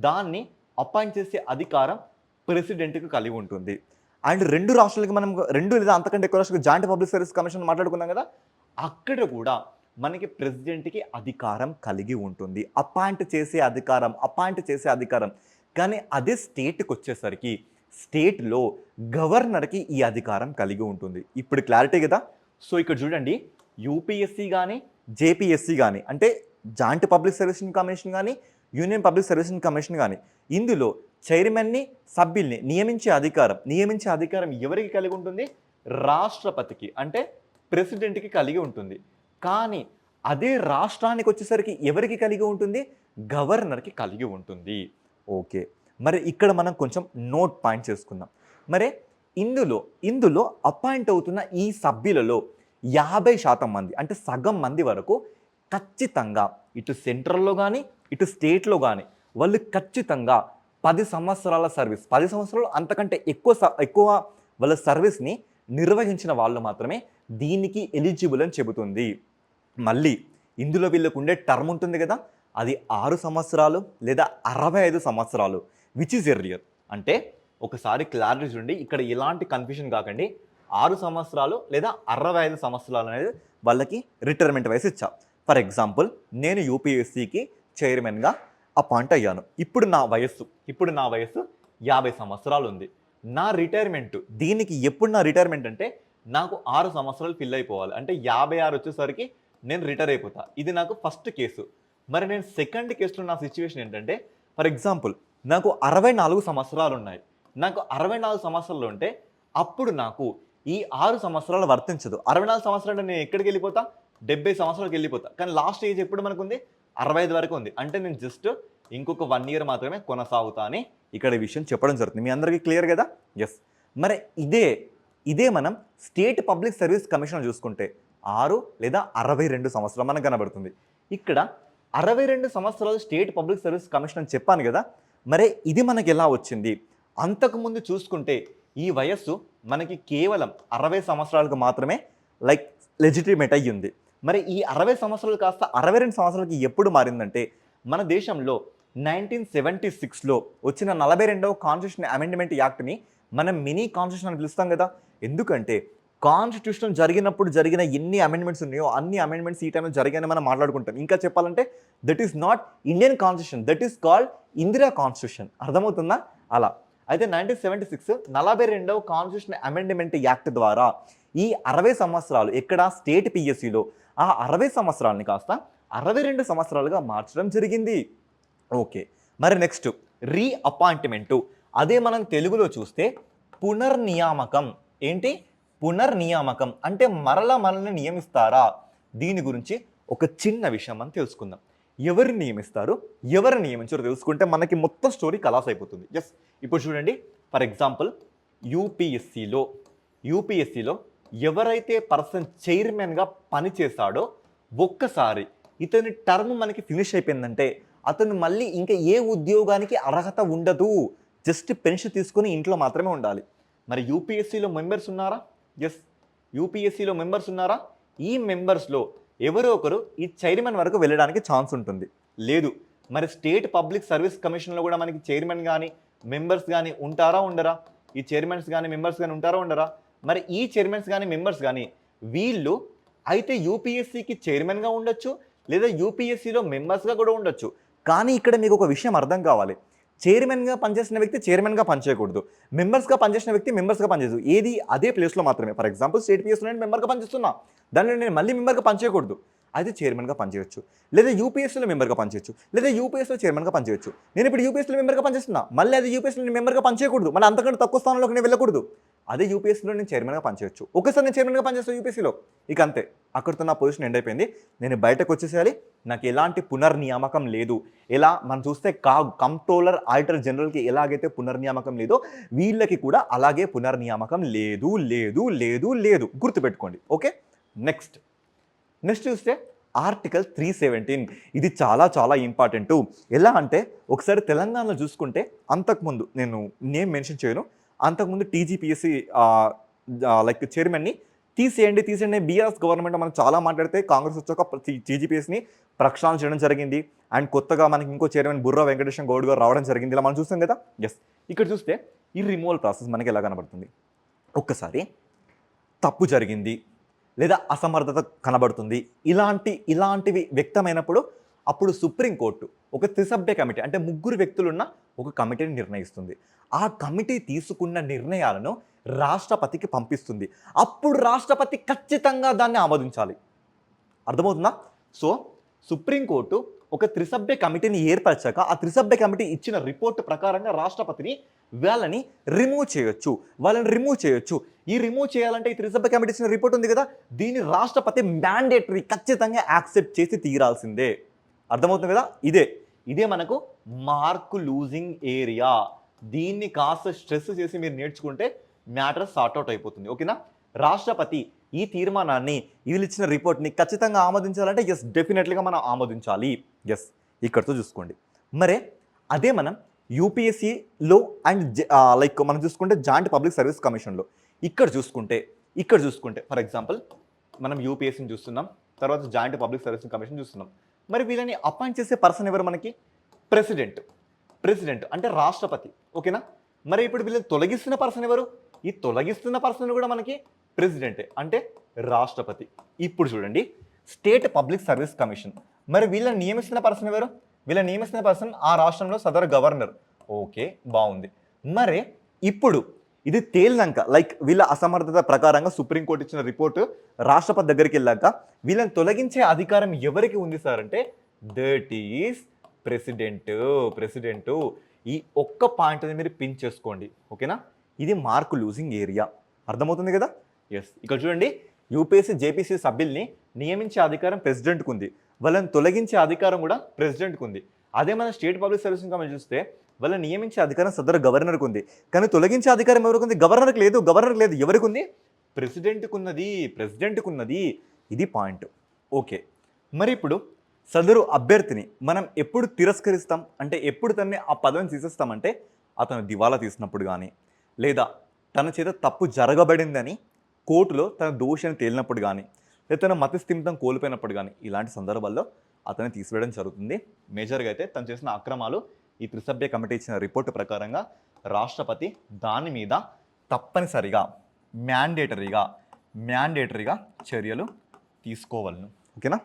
దాన్ని అపాయింట్ చేసే అధికారం ప్రెసిడెంట్కి కలిగి ఉంటుంది. అండ్ 2 రాష్ట్రాలకి మనం 2 లేదా అంతకంటే ఎక్కువ రాష్ట్రాలకు జాయింట్ పబ్లిక్ సర్వీస్ కమిషన్ మాట్లాడుకున్నాం కదా, అక్కడ కూడా మనకి ప్రెసిడెంట్కి అధికారం కలిగి ఉంటుంది, అపాయింట్ చేసే అధికారం. కానీ అదే స్టేట్కి వచ్చేసరికి స్టేట్లో గవర్నర్కి ఈ అధికారం కలిగి ఉంటుంది. ఇప్పుడు క్లారిటీ కదా. సో ఇక్కడ చూడండి, యూపీఎస్సీ కానీ జేపీఎస్సీ కానీ అంటే జాయింట్ పబ్లిక్ సర్వీస్ కమిషన్ కానీ యూనియన్ పబ్లిక్ సర్వీస్ కమిషన్ కానీ ఇందులో చైర్మన్ని సభ్యుల్ని నియమించే అధికారం ఎవరికి కలిగి ఉంటుంది? రాష్ట్రపతికి అంటే ప్రెసిడెంట్కి కలిగి ఉంటుంది. కానీ అదే రాష్ట్రానికి వచ్చేసరికి ఎవరికి కలిగి ఉంటుంది? గవర్నర్కి కలిగి ఉంటుంది. ఓకే, మరి ఇక్కడ మనం కొంచెం నోట్ పాయింట్ చేసుకుందాం. మరి ఇందులో అపాయింట్ అవుతున్న ఈ సభ్యులలో 50% మంది అంటే సగం మంది వరకు ఖచ్చితంగా ఇటు సెంట్రల్లో కానీ ఇటు స్టేట్లో కానీ వాళ్ళు ఖచ్చితంగా 10 సంవత్సరాల సర్వీస్, 10 సంవత్సరాలు అంతకంటే ఎక్కువ వాళ్ళ సర్వీస్ని నిర్వహించిన వాళ్ళు మాత్రమే దీనికి ఎలిజిబుల్ అని చెబుతుంది. మళ్ళీ ఇందులో వీళ్ళకు ఉండే టర్మ్ ఉంటుంది కదా, అది 6 సంవత్సరాలు లేదా 65 సంవత్సరాలు, విచ్ ఈజ్ ఎర్లియర్. అంటే ఒకసారి క్లారిటీ చూడండి, ఇక్కడ ఎలాంటి కన్ఫ్యూజన్ కాకండి. 6 సంవత్సరాలు లేదా 65 సంవత్సరాలు అనేది వాళ్ళకి రిటైర్మెంట్ వయసు ఇచ్చా. ఫర్ ఎగ్జాంపుల్, నేను యూపీఎస్సీకి చైర్మన్గా అపాయింట్ అయ్యాను. ఇప్పుడు నా వయస్సు 50 సంవత్సరాలు ఉంది. నా రిటైర్మెంట్ ఎప్పుడు నా రిటైర్మెంట్ అంటే నాకు 6 సంవత్సరాలు ఫిల్ అయిపోవాలి. అంటే 56 వచ్చేసరికి నేను రిటైర్ అయిపోతా. ఇది నాకు ఫస్ట్ కేసు. మరి నేను సెకండ్ కేసులో నా సిచ్యువేషన్ ఏంటంటే, ఫర్ ఎగ్జాంపుల్ నాకు 64 సంవత్సరాలు ఉన్నాయి. నాకు 64 సంవత్సరాలు ఉంటే అప్పుడు నాకు ఈ 6 సంవత్సరాలు వర్తించదు. 64 సంవత్సరాలు నేను ఎక్కడికి వెళ్ళిపోతా? 70 సంవత్సరాలకు వెళ్ళిపోతా. కానీ లాస్ట్ ఏజ్ ఎప్పుడు మనకు ఉంది? 65 వరకు ఉంది. అంటే నేను జస్ట్ ఇంకొక 1 ఇయర్ మాత్రమే కొనసాగుతా అని ఇక్కడ ఈ విషయం చెప్పడం జరుగుతుంది. మీ అందరికీ క్లియర్ కదా? ఎస్. మరి ఇదే మనం స్టేట్ పబ్లిక్ సర్వీస్ కమిషన్ చూసుకుంటే 6 లేదా 62 సంవత్సరాలు మనకు కనబడుతుంది. ఇక్కడ 62 సంవత్సరాలు స్టేట్ పబ్లిక్ సర్వీస్ కమిషన్ అని చెప్పాను కదా. మరి ఇది మనకి ఎలా వచ్చింది? అంతకుముందు చూసుకుంటే ఈ వయస్సు మనకి కేవలం 60 సంవత్సరాలకు మాత్రమే లెజిటిమేట్ అయ్యింది. మరి ఈ 60 సంవత్సరాలు కాస్త 62 సంవత్సరాలకి ఎప్పుడు మారిందంటే, మన దేశంలో 1976లో వచ్చిన 42వ కాన్స్టిట్యూషన్ అమెండ్మెంట్ యాక్ట్ని మనం మినీ కాన్స్టిట్యూషన్ అని పిలుస్తాం కదా. ఎందుకంటే కాన్స్టిట్యూషన్ జరిగినప్పుడు జరిగిన ఎన్ని అమెండ్మెంట్స్ ఉన్నాయో అన్ని అమెండ్మెంట్స్ ఈ టైంలో జరిగాయని మనం మాట్లాడుకుంటాం. ఇంకా చెప్పాలంటే that is not Indian constitution, that is called Indira constitution. అర్థమవుతుందా? అలా అయితే 1976 42వ కాన్స్టిట్యూషన్ అమెండ్మెంట్ యాక్ట్ ద్వారా ఈ 60 సంవత్సరాలు ఎక్కడ స్టేట్ పిఎస్సిలో ఆ 60 సంవత్సరాలని కాస్త 62 సంవత్సరాలుగా మార్చడం జరిగింది. ఓకే, మరి నెక్స్ట్ రీఅపాయింట్మెంటు. అదే మనం తెలుగులో చూస్తే పునర్నియామకం. ఏంటి? పునర్నియామకం అంటే మనల్ని నియమిస్తారా? దీని గురించి ఒక చిన్న విషయం మనం తెలుసుకుందాం. ఎవరిని నియమిస్తారు, ఎవరిని నియమించారో తెలుసుకుంటే మనకి మొత్తం స్టోరీ కలాస్ అయిపోతుంది. ఎస్, ఇప్పుడు చూడండి, ఫర్ ఎగ్జాంపుల్ యూపీఎస్సీలో ఎవరైతే పర్సన్ చైర్మన్గా పనిచేస్తాడో ఒక్కసారి ఇతని టర్మ్ మనకి ఫినిష్ అయిపోయిందంటే అతను మళ్ళీ ఇంకా ఏ ఉద్యోగానికి అర్హత ఉండదు. జస్ట్ పెన్షన్ తీసుకొని ఇంట్లో మాత్రమే ఉండాలి. మరి యూపీఎస్సీలో మెంబర్స్ ఉన్నారా? ఎస్, యూపీఎస్సీలో మెంబర్స్ ఉన్నారా? ఈ మెంబర్స్లో ఎవరో ఒకరు ఈ చైర్మన్ వరకు వెళ్ళడానికి ఛాన్స్ ఉంటుంది. లేదు, మరి స్టేట్ పబ్లిక్ సర్వీస్ కమిషన్లో కూడా మనకి చైర్మన్ కానీ మెంబర్స్ కానీ ఉంటారా ఉండరా? ఈ చైర్మన్స్ కానీ మెంబర్స్ కానీ ఉంటారా ఉండరా? మరి ఈ చైర్మన్స్ కానీ మెంబర్స్ కానీ వీళ్ళు అయితే యూపీఎస్సీకి చైర్మన్గా ఉండొచ్చు, లేదా యూపీఎస్సీలో మెంబర్స్గా కూడా ఉండొచ్చు. కానీ ఇక్కడ మీకు ఒక విషయం అర్థం కావాలి. చైర్మన్గా పనిచేసిన వ్యక్తి చైర్మన్గా పనిచేయకూడదు, మెంబర్స్గా పనిచేసిన వ్యక్తి మెంబర్స్గా పనిచేయదు. ఏది అదే ప్లేస్లో మాత్రమే. ఫర్ ఎగ్జాంపుల్ స్టేట్ పిఎస్లో నేను మెంబర్గా పనిచేస్తున్నా, దానిలో నేను మళ్ళీ మెంబర్గా పనిచేయకూడదు. అయితే చైర్మన్గా పనిచేయచ్చు, లేదా యూపీఎస్సీలో మెంబర్గా పనిచేయచ్చు, లేదా యూపీఎస్సీలో చైర్మన్గా పనిచేయచ్చు. నేను ఇప్పుడు యూపీఎస్సీలో మెంబర్గా పనిచేస్తున్నా, మళ్ళీ అది యూపీఎస్సీలో నేను మెంబర్గా పనిచేయకూడదు, మళ్ళీ అంతకంటే తక్కువ స్థానంలోకి నేను వెళ్ళకూడదు. అదే యూపీఎస్సీలో నేను చైర్మన్గా పనిచేయచ్చు. ఒకసారి నేను చైర్మన్గా పనిచేస్తాను యూపీఎస్సీలో, ఇక అంతే, అక్కడితో నా పొజిషన్ ఎండ్ అయిపోయింది. నేను బయటకు వచ్చేసేయాలి. నాకు ఎలాంటి పునర్నియామకం లేదు. ఎలా మనం చూస్తే కంట్రోలర్ ఆడిటర్ జనరల్కి ఎలాగైతే పునర్నియామకం లేదో వీళ్ళకి కూడా అలాగే పునర్నియామకం లేదు లేదు లేదు లేదు. గుర్తుపెట్టుకోండి. ఓకే, నెక్స్ట్ చూస్తే ఆర్టికల్ 317. ఇది చాలా చాలా ఇంపార్టెంట్. ఎలా అంటే ఒకసారి తెలంగాణలో చూసుకుంటే అంతకుముందు నేను నేమ్ మెన్షన్ చేయను, అంతకుముందు టీజీపీఎస్సీ చైర్మన్ని తీసేయండి బీఆర్ఎస్ గవర్నమెంట్ మనం చాలా మాట్లాడితే కాంగ్రెస్ వచ్చాక టీజీపీఎస్ని ప్రక్షాళన చేయడం జరిగింది. అండ్ కొత్తగా మనకి ఇంకో చైర్మన్ బుర్రా వెంకటేశ్వర గౌడ్ గారు రావడం జరిగింది. ఇలా మనం చూస్తాం కదా. ఎస్, ఇక్కడ చూస్తే ఈ రిమూవల్ ప్రాసెస్ మనకి ఎలా కనబడుతుంది. ఒక్కసారి తప్పు జరిగింది లేదా అసమర్థత కనబడుతుంది, ఇలాంటివి వ్యక్తమైనప్పుడు అప్పుడు సుప్రీంకోర్టు ఒక త్రిసభ్య కమిటీ అంటే ముగ్గురు వ్యక్తులున్న ఒక కమిటీని నిర్ణయిస్తుంది. ఆ కమిటీ తీసుకున్న నిర్ణయాలను రాష్ట్రపతికి పంపిస్తుంది. అప్పుడు రాష్ట్రపతి ఖచ్చితంగా దాన్ని ఆమోదించాలి. అర్థమవుతుందా? సో సుప్రీంకోర్టు ఒక త్రిసభ్య కమిటీని ఏర్పరచాక ఆ త్రిసభ్య కమిటీ ఇచ్చిన రిపోర్ట్ ప్రకారంగా రాష్ట్రపతిని వాళ్ళని రిమూవ్ చేయొచ్చు. ఈ రిమూవ్ చేయాలంటే ఈ త్రిసభ్య కమిటీ ఇచ్చిన రిపోర్ట్ ఉంది కదా, దీన్ని రాష్ట్రపతి మ్యాండేటరీ ఖచ్చితంగా యాక్సెప్ట్ చేసి తీరాల్సిందే. అర్థమవుతుంది కదా? ఇదే మనకు మార్క్ లూజింగ్ ఏరియా. దీన్ని కాస్త స్ట్రెస్ చేసి మీరు నేర్చుకుంటే మ్యాటర్ సార్ట్అవుట్ అయిపోతుంది. ఓకేనా? రాష్ట్రపతి ఈ తీర్మానాన్ని వీళ్ళు ఇచ్చిన రిపోర్ట్ని ఖచ్చితంగా ఆమోదించాలంటే డెఫినెట్లీగా మనం ఆమోదించాలి. ఇక్కడితో చూసుకోండి. మరే అదే మనం యూపీఎస్సీలో అండ్ లైక్ మనం చూసుకుంటే జాయింట్ పబ్లిక్ సర్వీస్ కమిషన్లో ఇక్కడ చూసుకుంటే ఫర్ ఎగ్జాంపుల్ మనం యూపీఎస్సీని చూస్తున్నాం, తర్వాత జాయింట్ పబ్లిక్ సర్వీస్ కమిషన్ చూస్తున్నాం. మరి వీళ్ళని అపాయింట్ చేసే పర్సన్ ఎవరు? మనకి ప్రెసిడెంట్ అంటే రాష్ట్రపతి. ఓకేనా? మరి ఇప్పుడు వీళ్ళని తొలగిస్తున్న పర్సన్ ఎవరు? ఈ తొలగిస్తున్న పర్సన్ కూడా మనకి ప్రెసిడెంటే అంటే రాష్ట్రపతి. ఇప్పుడు చూడండి, స్టేట్ పబ్లిక్ సర్వీస్ కమిషన్. మరి వీళ్ళని నియమిస్తున్న పర్సన్ ఎవరు? వీళ్ళని నియమిస్తున్న పర్సన్ ఆ రాష్ట్రంలో సదరు గవర్నర్. ఓకే, బాగుంది. మరి ఇప్పుడు ఇది తేలినాక లైక్ వీళ్ళ అసమర్థత ప్రకారంగా సుప్రీంకోర్టు ఇచ్చిన రిపోర్టు రాష్ట్రపతి దగ్గరికి వెళ్ళాక వీళ్ళని తొలగించే అధికారం ఎవరికి ఉంది సార్ అంటే దట్ ఈస్ ప్రెసిడెంట్. ఈ ఒక్క పాయింట్ని మీరు పిన్ చేసుకోండి. ఓకేనా? ఇది మార్క్ లూజింగ్ ఏరియా. అర్థమవుతుంది కదా? ఇక్కడ చూడండి, యూపీఎస్సీ జేపీసీ సభ్యుల్ని నియమించే అధికారం ప్రెసిడెంట్కి ఉంది, వాళ్ళని తొలగించే అధికారం కూడా ప్రెసిడెంట్కి ఉంది. అదే మన స్టేట్ పబ్లిక్ సర్వీస్ కమిషన్ చూస్తే వాళ్ళని నియమించే అధికారం సదరు గవర్నర్కి ఉంది, కానీ తొలగించే అధికారం ఎవరికి ఉంది? గవర్నర్కి లేదు. ఎవరికి ఉంది? ప్రెసిడెంట్కి ఉన్నది. ఇది పాయింట్. ఓకే, మరి ఇప్పుడు సదరు అభ్యర్థిని మనం ఎప్పుడు తిరస్కరిస్తాం అంటే ఎప్పుడు తనని ఆ పదవిని తీసేస్తామంటే అతను దివాలా తీసినప్పుడు కానీ, లేదా తన చేత తప్పు జరగబడిందని కోర్టులో తన దోషాన్ని తేలినప్పుడు కానీ, లేదా తన మతిస్థిమితం కోల్పోయినప్పుడు కానీ, ఇలాంటి సందర్భాల్లో అతన్ని తీసివేయడం జరుగుతుంది. మేజర్గా అయితే తను చేసిన అక్రమాలు ఈ త్రిసభ్య కమిటీ ఇచ్చిన రిపోర్టు ప్రకారంగా రాష్ట్రపతి దాని మీద తప్పనిసరిగా మ్యాండేటరీగా చర్యలు తీసుకోవాలను. ఓకేనా?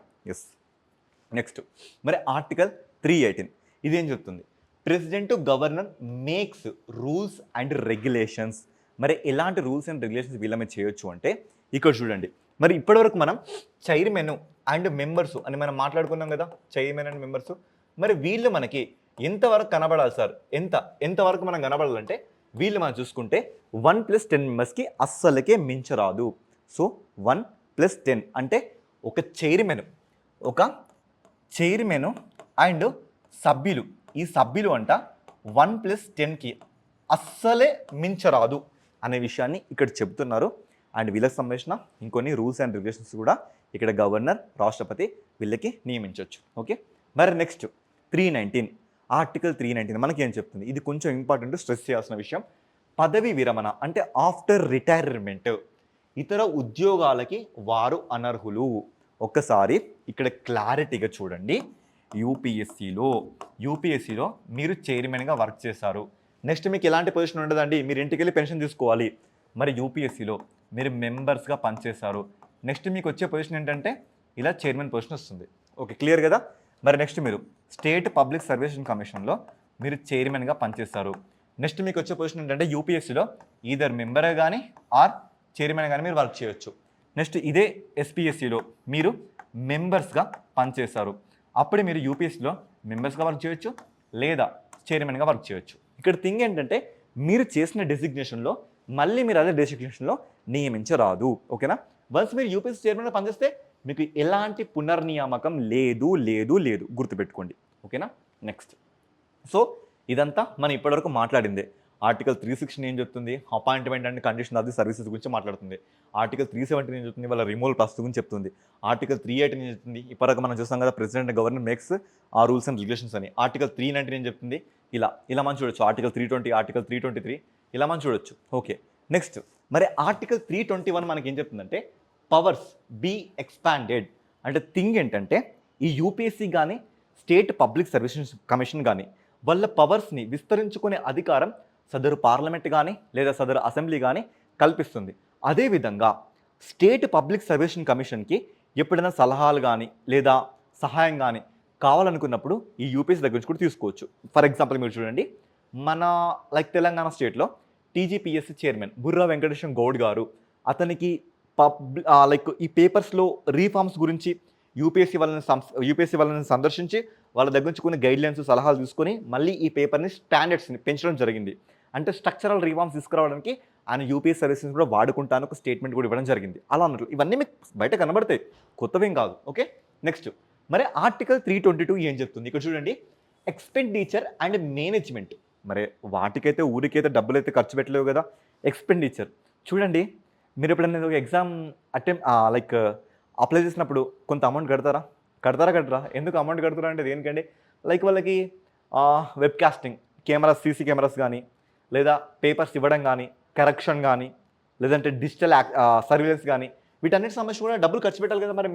నెక్స్ట్ మరి ఆర్టికల్ 318 ఇదేం చెప్తుంది? President governor makes rules and regulations. మరి ఎలాంటి రూల్స్ అండ్ రెగ్యులేషన్స్ వీళ్ళ మీద చేయొచ్చు అంటే ఇక్కడ చూడండి, మరి ఇప్పటివరకు మనం చైర్మన్ అండ్ మెంబర్స్ అని మనం మాట్లాడుకున్నాం కదా, చైర్మన్ అండ్ మెంబర్స్. మరి వీళ్ళు మనకి ఎంతవరకు కనబడాలి సార్? ఎంతవరకు మనం కనబడాలంటే వీళ్ళు మనం చూసుకుంటే 1+10 మెంబర్స్కి అస్సలకే మించరాదు. సో 1+10 అంటే ఒక చైర్మన్ అండ్ సభ్యులు, ఈ సభ్యులు అంట 1+10కి అస్సలే మించరాదు అనే విషయాన్ని ఇక్కడ చెబుతున్నారు. అండ్ వీళ్ళకి సంబంధించిన ఇంకొన్ని రూల్స్ అండ్ రెగ్యులేషన్స్ కూడా ఇక్కడ గవర్నర్, రాష్ట్రపతి వీళ్ళకి నియమించవచ్చు. ఓకే, మరి నెక్స్ట్ 319 ఆర్టికల్ 319 మనకి ఏం చెప్తుంది? ఇది కొంచెం ఇంపార్టెంట్, స్ట్రెస్ చేయాల్సిన విషయం. పదవి విరమణ అంటే ఆఫ్టర్ రిటైర్మెంట్ ఇతర ఉద్యోగాలకి వారు అనర్హులు. ఒక్కసారి ఇక్కడ క్లారిటీగా చూడండి, యూపీఎస్సీలో మీరు చైర్మన్గా వర్క్ చేశారు, నెక్స్ట్ మీకు ఎలాంటి పొజిషన్ ఉండదండి, మీరు ఇంటికి వెళ్ళి పెన్షన్ తీసుకోవాలి. మరి యూపీఎస్సీలో మీరు మెంబర్స్గా పనిచేశారు, నెక్స్ట్ మీకు వచ్చే పొజిషన్ ఏంటంటే ఇలా చైర్మన్ పొజిషన్ వస్తుంది. ఓకే, క్లియర్ కదా? మరి నెక్స్ట్ మీరు స్టేట్ పబ్లిక్ సర్వీస్ కమిషన్లో మీరు చైర్మన్గా పనిచేస్తారు, నెక్స్ట్ మీకు వచ్చే పొజిషన్ ఏంటంటే యూపీఎస్సీలో ఈధర్ మెంబరే కానీ ఆర్ చైర్మన్ కానీ మీరు వర్క్ చేయొచ్చు. నెక్స్ట్ ఇదే ఎస్పీఎస్సీలో మీరు మెంబర్స్గా పనిచేస్తారు, అప్పుడు మీరు యూపీఎస్సీలో మెంబర్స్గా వర్క్ చేయొచ్చు లేదా చైర్మన్గా వర్క్ చేయొచ్చు. ఇక్కడ థింగ్ ఏంటంటే మీరు చేసిన డెసిగ్నేషన్లో మళ్ళీ మీరు అదే డెసిగ్నేషన్లో నియమించరాదు. ఓకేనా? వన్స్ మీరు యూపీఎస్సీ చైర్మన్గా పనిచేస్తే మీకు ఎలాంటి పునర్నియామకం లేదు గుర్తుపెట్టుకోండి. ఓకేనా? నెక్స్ట్, సో ఇదంతా మనం ఇప్పటివరకు మాట్లాడిందే. ఆర్టికల్ 316 ఏం చెప్తుంది? Appointment and condition of the services గురించి మాట్లాడుతుంది. ఆర్టికల్ 317 ఏం చెప్తుంది? వాళ్ళ రిమూవల్ ప్రాసెస్ గురించి చెప్తుంది. ఆర్టికల్ 318 ఏం చెప్తుంది? ఇప్పటివరకు మనం చూస్తాం కదా, ప్రెసిడెంట్ గవర్నర్ మేక్స్ ఆ రూల్స్ అండ్ రెగ్యులేషన్స్ అని. ఆర్టికల్ 319 ఏం చెప్తుంది? ఇలా మనం చూడొచ్చు. ఆర్టికల్ 320, ఆర్టికల్ 323 ఇలా మనం చూడొచ్చు. ఓకే, నెక్స్ట్ మరి ఆర్టికల్ 321 మనకి ఏం చెప్తుందంటే పవర్స్ బీ ఎక్స్పాండెడ్. అంటే థింగ్ ఏంటంటే ఈ యూపీఎస్సీ కానీ స్టేట్ పబ్లిక్ సర్వీసెస్ కమిషన్ కానీ వాళ్ళ పవర్స్ని విస్తరించుకునే అధికారం సదరు పార్లమెంట్ కానీ లేదా సదరు అసెంబ్లీ కానీ కల్పిస్తుంది. అదేవిధంగా స్టేట్ పబ్లిక్ సర్వీస్ కమిషన్కి ఎప్పుడైనా సలహాలు కానీ లేదా సహాయం కానీ కావాలనుకున్నప్పుడు ఈ యూపీఎస్సీ దగ్గర నుంచి కూడా తీసుకోవచ్చు. ఫర్ ఎగ్జాంపుల్ మీరు చూడండి, మన తెలంగాణ స్టేట్‌లో టీజీపీఎస్సీ చైర్మన్ బుర్రా వెంకటేశం గౌడ్ గారు, అతనికి ఈ పేపర్స్‌లో రీఫార్మ్స్ గురించి యూపీఎస్సీ వాళ్ళని సందర్శించి వాళ్ళ దగ్గర నుంచి కొన్ని గైడ్‌లైన్స్, సలహాలు తీసుకొని మళ్ళీ ఈ పేపర్‌ని స్టాండర్డ్స్‌ని పెంచడం జరిగింది. అంటే స్ట్రక్చరల్ రీఫార్మ్స్ తీసుకురావడానికి ఆయన యూపీఎస్సీ సర్వీసెస్ కూడా వాడుకుంటాను ఒక స్టేట్మెంట్ కూడా ఇవ్వడం జరిగింది. అలా అన్నట్లు ఇవన్నీ మీకు బయట కనబడతాయి, కొత్తవేం కాదు. ఓకే, నెక్స్ట్ మరి ఆర్టికల్ 322 ఏం చెప్తుంది? ఇక్కడ చూడండి, ఎక్స్‌పెండిచర్ అండ్ మేనేజ్మెంట్. మరి వాటికైతే ఊరికైతే డబ్బులైతే ఖర్చు పెట్టలేవు కదా. ఎక్స్‌పెండిచర్ చూడండి, మీరు ఎప్పుడైనా ఒక ఎగ్జామ్ అప్లై చేసినప్పుడు కొంత అమౌంట్ కడతారా? కడతారా? ఎందుకు అమౌంట్ కడతారా అంటే దేనికండి? వాళ్ళకి webcasting cameras, CC cameras కానీ, లేదా పేపర్స్ ఇవ్వడం కానీ, కరెక్షన్ కానీ, లేదంటే డిజిటల్ సర్వీలెన్స్ కానీ, వీటన్నిటి సంబంధించి కూడా డబ్బులు ఖర్చు పెట్టాలి కదా. మరి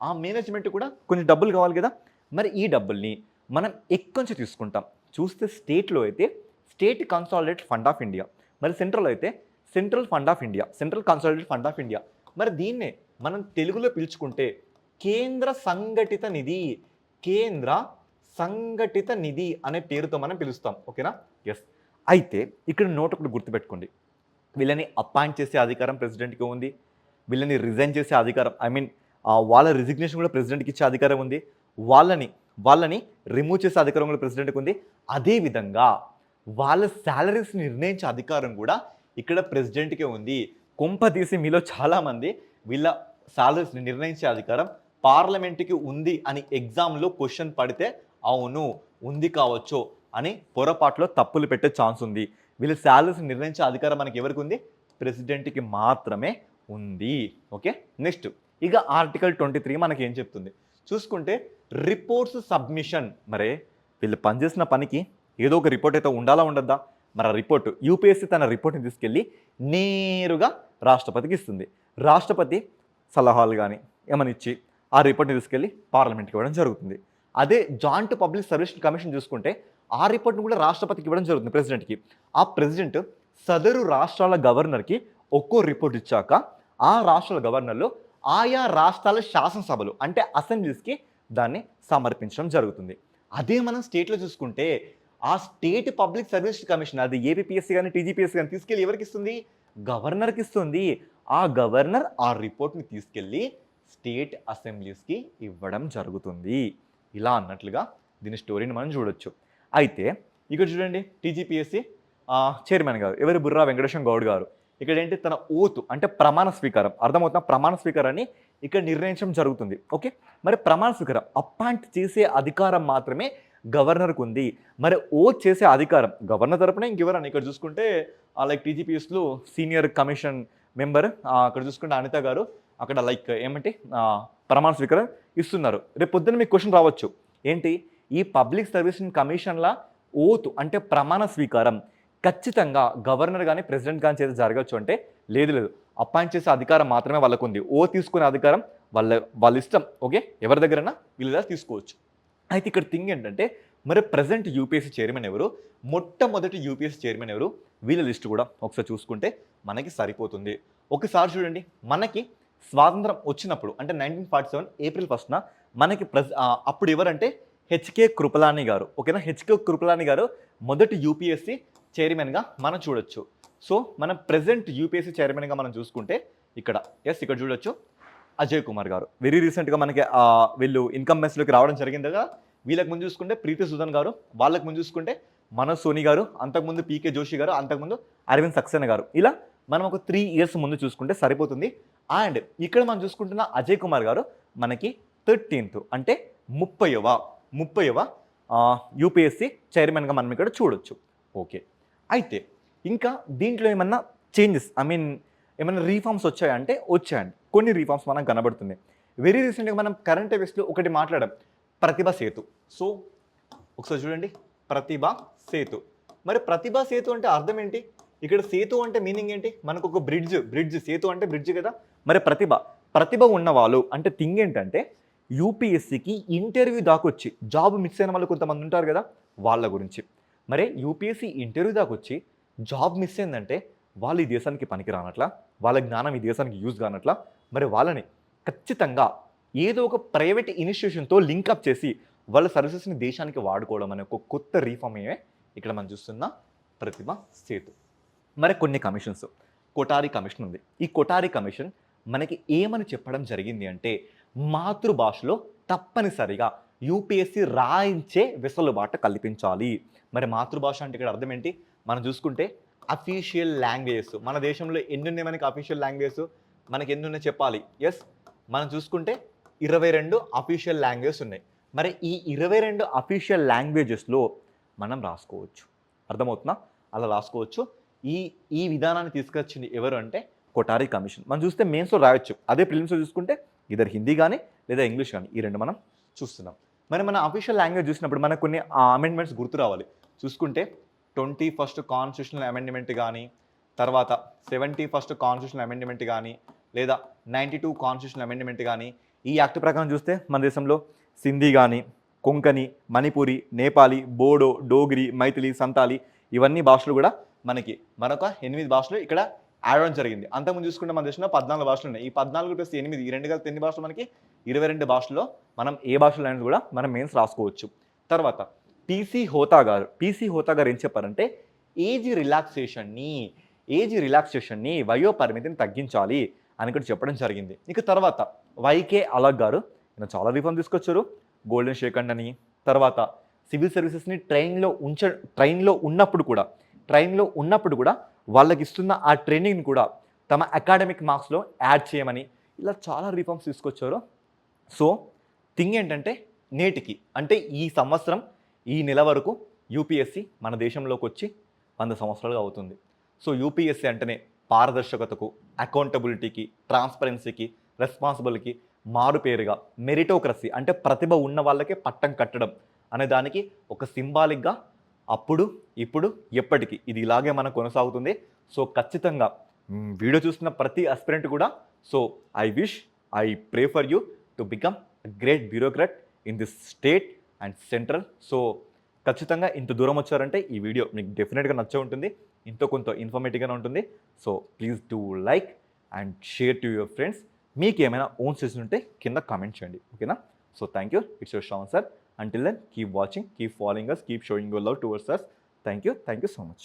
ఆ మేనేజ్మెంట్ కూడా కొంచెం డబ్బులు కావాలి కదా. మరి ఈ డబ్బుల్ని మనం ఎక్కడి నుంచి తీసుకుంటాం? చూస్తే స్టేట్లో అయితే state consolidated fund of India, మరి సెంట్రల్ అయితే central fund of India, central consolidated fund of India. మరి దీన్నే మనం తెలుగులో పిలుచుకుంటే కేంద్ర సంఘటిత నిధి, కేంద్ర సంఘటిత నిధి అనే పేరుతో మనం పిలుస్తాం. ఓకేనా? ఎస్. అయితే ఇక్కడ నోట్ ఒకటి గుర్తుపెట్టుకోండి, వీళ్ళని అపాయింట్ చేసే అధికారం ప్రెసిడెంట్కి ఉంది, వీళ్ళని రిజైన్ చేసే అధికారం, వాళ్ళ రిజిగ్నేషన్ కూడా ప్రెసిడెంట్కి ఇచ్చే అధికారం ఉంది, వాళ్ళని రిమూవ్ చేసే అధికారం కూడా ప్రెసిడెంట్కి ఉంది. అదేవిధంగా వాళ్ళ శాలరీస్ నిర్ణయించే అధికారం కూడా ఇక్కడ ప్రెసిడెంట్కే ఉంది. కొంప తీసి మీలో చాలామంది వీళ్ళ శాలరీస్ని నిర్ణయించే అధికారం పార్లమెంట్కి ఉంది అని ఎగ్జామ్లో క్వశ్చన్ పడితే అవును ఉంది కావచ్చు అని పొరపాటులో తప్పులు పెట్టే ఛాన్స్ ఉంది. వీళ్ళ శాలరీస్ నిర్ణయించే అధికారం మనకి ఎవరికి ఉంది? ప్రెసిడెంట్కి మాత్రమే ఉంది. ఓకే, నెక్స్ట్ ఇక ఆర్టికల్ 23 మనకి ఏం చెప్తుంది చూసుకుంటే, రిపోర్ట్స్ సబ్మిషన్. మరే వీళ్ళు పనిచేసిన పనికి ఏదో ఒక రిపోర్ట్ అయితే ఉండాలా ఉండద్దా? మరి ఆ రిపోర్ట్ యూపీఎస్సీ తన రిపోర్ట్ని తీసుకెళ్ళి నేరుగా రాష్ట్రపతికి ఇస్తుంది. రాష్ట్రపతి సలహాలు కానీ ఏమని ఇచ్చి ఆ రిపోర్ట్ని తీసుకెళ్ళి పార్లమెంట్కి ఇవ్వడం జరుగుతుంది. అదే జాయింట్ పబ్లిక్ సర్వీస్ కమిషన్ చూసుకుంటే ఆ రిపోర్ట్ని కూడా రాష్ట్రపతికి ఇవ్వడం జరుగుతుంది, ప్రెసిడెంట్కి. ఆ ప్రెసిడెంట్ సదరు రాష్ట్రాల గవర్నర్కి ఒక్కో రిపోర్ట్ ఇచ్చాక ఆ రాష్ట్రాల గవర్నర్లు ఆయా రాష్ట్రాల శాసనసభలు అంటే అసెంబ్లీస్కి దాన్ని సమర్పించడం జరుగుతుంది. అదే మనం స్టేట్లో చూసుకుంటే ఆ స్టేట్ పబ్లిక్ సర్వీస్ కమిషన్, అది ఏపీఎస్సీ కానీ టీజీపీఎస్సీ కానీ తీసుకెళ్ళి ఎవరికి ఇస్తుంది? గవర్నర్కి ఇస్తుంది. ఆ గవర్నర్ ఆ రిపోర్ట్ని తీసుకెళ్ళి స్టేట్ అసెంబ్లీస్కి ఇవ్వడం జరుగుతుంది. ఇలా అన్నట్లుగా దీని స్టోరీని మనం చూడొచ్చు. అయితే ఇక్కడ చూడండి, టీజీపీఎస్సీ చైర్మన్ గారు ఎవరు? బుర్రా వెంకటేశం గౌడ్ గారు. ఇక్కడ ఏంటి? తన ఓతు అంటే ప్రమాణ స్వీకారం, అర్థమవుతున్న ప్రమాణ స్వీకారాన్ని ఇక్కడ నిర్ణయించడం జరుగుతుంది. ఓకే, మరి ప్రమాణ స్వీకారం అపాయింట్ చేసే అధికారం మాత్రమే గవర్నర్కు ఉంది. మరి ఓత్ చేసే అధికారం గవర్నర్ తరపున ఇంకెవరన్నా? ఇక్కడ చూసుకుంటే టీజీపీఎస్లో సీనియర్ కమిషన్ మెంబర్ అక్కడ చూసుకుంటే అనిత గారు అక్కడ ప్రమాణ స్వీకారం ఇస్తున్నారు. రేపు పొద్దున్న మీకు క్వశ్చన్ రావచ్చు, ఏంటి ఈ పబ్లిక్ సర్వీస్ కమిషన్ల ఓత్ అంటే ప్రమాణ స్వీకారం ఖచ్చితంగా గవర్నర్ కానీ ప్రెసిడెంట్ కానీ చేత జరగచ్చు అంటే లేదు, అపాయింట్ చేసే అధికారం మాత్రమే వాళ్ళకు ఉంది. ఓ తీసుకునే అధికారం వాళ్ళ ఇష్టం. ఓకే, ఎవరి దగ్గరైనా వీళ్ళ తీసుకోవచ్చు. అయితే ఇక్కడ థింగ్ ఏంటంటే, మరి ప్రజెంట్ యూపీఎస్సీ చైర్మన్ ఎవరు, మొట్టమొదటి యూపీఎస్సీ చైర్మన్ ఎవరు, వీళ్ళ లిస్ట్ కూడా ఒకసారి చూసుకుంటే మనకి సరిపోతుంది. ఒకసారి చూడండి, మనకి స్వాతంత్రం వచ్చినప్పుడు అంటే 1947 ఏప్రిల్ 1న మనకి అప్పుడు ఎవరంటే హెచ్కే కృపలాని గారు. ఓకేనా, హెచ్కే కృపలాని గారు మొదటి యూపీఎస్సీ చైర్మన్గా మనం చూడొచ్చు. సో మనం ప్రెజెంట్ యూపీఎస్సీ చైర్మన్గా మనం చూసుకుంటే ఇక్కడ చూడొచ్చు అజయ్ కుమార్ గారు. వెరీ రీసెంట్గా మనకి వీళ్ళు ఇన్కంబెన్స్లోకి రావడం జరిగింది కదా. వీళ్ళకి ముందు చూసుకుంటే ప్రీతి సుదన్ గారు, వాళ్ళకి ముందు చూసుకుంటే మనోజ్ సోని గారు, అంతకుముందు పీకే జోషి గారు, అంతకుముందు అరవింద్ సక్సేనా గారు. ఇలా మనం ఒక 3 years ముందు చూసుకుంటే సరిపోతుంది. అండ్ ఇక్కడ మనం చూసుకుంటున్న అజయ్ కుమార్ గారు మనకి 13th అంటే 30వ యూపీఎస్సీ చైర్మన్గా మనం ఇక్కడ చూడొచ్చు. ఓకే, అయితే ఇంకా దీంట్లో ఏమన్నా చేంజెస్ ఏమైనా రీఫార్మ్స్ వచ్చాయంటే వచ్చాయండి. కొన్ని రీఫార్మ్స్ మనకు కనబడుతుంది. వెరీ రీసెంట్గా మనం కరెంట్ అఫైర్స్లో ఒకటి మాట్లాడాం, ప్రతిభా సేతు. సో ఒకసారి చూడండి, ప్రతిభా సేతు. మరి ప్రతిభా సేతు అంటే అర్థం ఏంటి? ఇక్కడ సేతు అంటే మీనింగ్ ఏంటి? మనకు ఒక బ్రిడ్జ్ సేతు అంటే బ్రిడ్జ్ కదా. మరి ప్రతిభ ఉన్నవాళ్ళు అంటే థింగ్ ఏంటంటే యూపీఎస్సీకి ఇంటర్వ్యూ దాకొచ్చి జాబ్ మిస్ అయిన వాళ్ళు కొంతమంది ఉంటారు కదా, వాళ్ళ గురించి. మరి యూపీఎస్సీ ఇంటర్వ్యూ దాకొచ్చి జాబ్ మిస్ అయిందంటే వాళ్ళు ఈ దేశానికి పనికి రానట్లా, వాళ్ళ జ్ఞానం ఈ దేశానికి యూజ్ కానట్లా. మరి వాళ్ళని ఖచ్చితంగా ఏదో ఒక ప్రైవేట్ ఇన్స్టిట్యూషన్తో లింకప్ చేసి వాళ్ళ సర్వీసెస్ని దేశానికి వాడుకోవడం అనే ఒక కొత్త రీఫార్మే ఇక్కడ మనం చూస్తున్న ప్రతిభ సేతు. మరి కొన్ని కమిషన్స్, కొఠారి కమిషన్ ఉంది. ఈ కొఠారి కమిషన్ మనకి ఏమని చెప్పడం జరిగింది అంటే, మాతృభాషలో తప్పనిసరిగా యూపీఎస్సీ రాయించే వెసులుబాటు కల్పించాలి. మరి మాతృభాష అంటే ఇక్కడ అర్థం ఏంటి? మనం చూసుకుంటే అఫీషియల్ లాంగ్వేజెస్, మన దేశంలో ఎన్నున్నాయి మనకి అఫీషియల్ లాంగ్వేజెస్? మనకి ఎన్నున్నాయి చెప్పాలి. ఎస్, మనం చూసుకుంటే 22 అఫీషియల్ లాంగ్వేజెస్ ఉన్నాయి. మరి ఈ 22 అఫీషియల్ లాంగ్వేజెస్లో మనం రాసుకోవచ్చు. అర్థమవుతుందా? అలా రాసుకోవచ్చు. ఈ ఈ విధానాన్ని తీసుకొచ్చింది ఎవరు అంటే కొఠారి కమిషన్. మనం చూస్తే మెయిన్స్లో రాయొచ్చు. అదే ప్రిలిమ్స్లో చూసుకుంటే ఇద్దరు హిందీ కానీ లేదా ఇంగ్లీష్ కానీ, ఈ రెండు మనం చూస్తున్నాం. మరి మన అఫీషియల్ లాంగ్వేజ్ చూసినప్పుడు మనకు కొన్ని అమెండ్మెంట్స్ గుర్తు రావాలి. చూసుకుంటే 21st కాన్స్టిట్యూషనల్ అమెండ్మెంట్ కానీ, తర్వాత 71st కాన్స్టిట్యూషనల్ అమెండ్మెంట్ కానీ, లేదా 92 కాన్స్టిట్యూషనల్ అమెండ్మెంట్ కానీ, ఈ యాక్ట్ ప్రకారం చూస్తే మన దేశంలో సింధీ కానీ, కొంకణి, మణిపురి, నేపాలి, బోడో, డోగ్రి, మైథిలి, సంతాలి ఇవన్నీ భాషలు కూడా మనకి మరొక 8 భాషలు ఇక్కడ యాడ్ అవ్వడం జరిగింది. అంతకుముందు చూసుకుంటే మన దేశంలో 14 భాషలు ఉన్నాయి. ఈ 14 + 8 ఈ 2 కలిపి ఎన్ని భాషలు మనకి 22 భాషల్లో మనం ఏ భాషలో అనేది కూడా మనం మెయిన్స్ రాసుకోవచ్చు. తర్వాత పీసీ హోతా గారు ఏం చెప్పారంటే ఏజ్ రిలాక్సేషన్ని వయో పరిమితిని తగ్గించాలి అని కూడా చెప్పడం జరిగింది. ఇక తర్వాత వైకే అలగ్ గారు చాలా రిఫార్మ్ తీసుకొచ్చారు. గోల్డెన్ షేకండ్ అని, తర్వాత సివిల్ సర్వీసెస్ని ట్రైన్లో ఉన్నప్పుడు కూడా వాళ్ళకి ఇస్తున్న ఆ ట్రైనింగ్ని కూడా తమ అకాడమిక్ మార్క్స్లో యాడ్ చేయమని ఇలా చాలా రిఫార్మ్స్ తీసుకొచ్చారు. సో థింగ్ ఏంటంటే నేటికి అంటే ఈ సంవత్సరం ఈ నెల వరకు యూపీఎస్సీ మన దేశంలోకి వచ్చి 100 సంవత్సరాలుగా అవుతుంది. సో యూపీఎస్సీ అంటేనే పారదర్శకతకు, అకౌంటబిలిటీకి, ట్రాన్స్పరెన్సీకి, రెస్పాన్సిబిలిటీకి మారుపేరుగా మెరిటోక్రసీ అంటే ప్రతిభ ఉన్న వాళ్ళకే పట్టం కట్టడం అనే దానికి ఒక సింబాలిక్గా అప్పుడు, ఇప్పుడు, ఎప్పటికీ ఇది ఇలాగే మనకు కొనసాగుతుంది. సో ఖచ్చితంగా వీడియో చూస్తున్న ప్రతి ఆస్పిరెంట్ కూడా I pray for you to become great bureaucrat in this state and central. So ఖచ్చితంగా ఇంత దూరం వచ్చారంటే ఈ వీడియో మీకు డెఫినెట్గా నచ్చే ఉంటుంది, ఇంతో కొంత ఇన్ఫర్మేటివ్గానే ఉంటుంది. So please do like and share to your friends. మీకు ఏమైనా ఓన్ సజెషన్ ఉంటే కింద కామెంట్ చేయండి, ఓకేనా? So thank you. It's your Shravan sir. Until then, keep watching, keep following us, keep showing your love towards us. Thank you so much.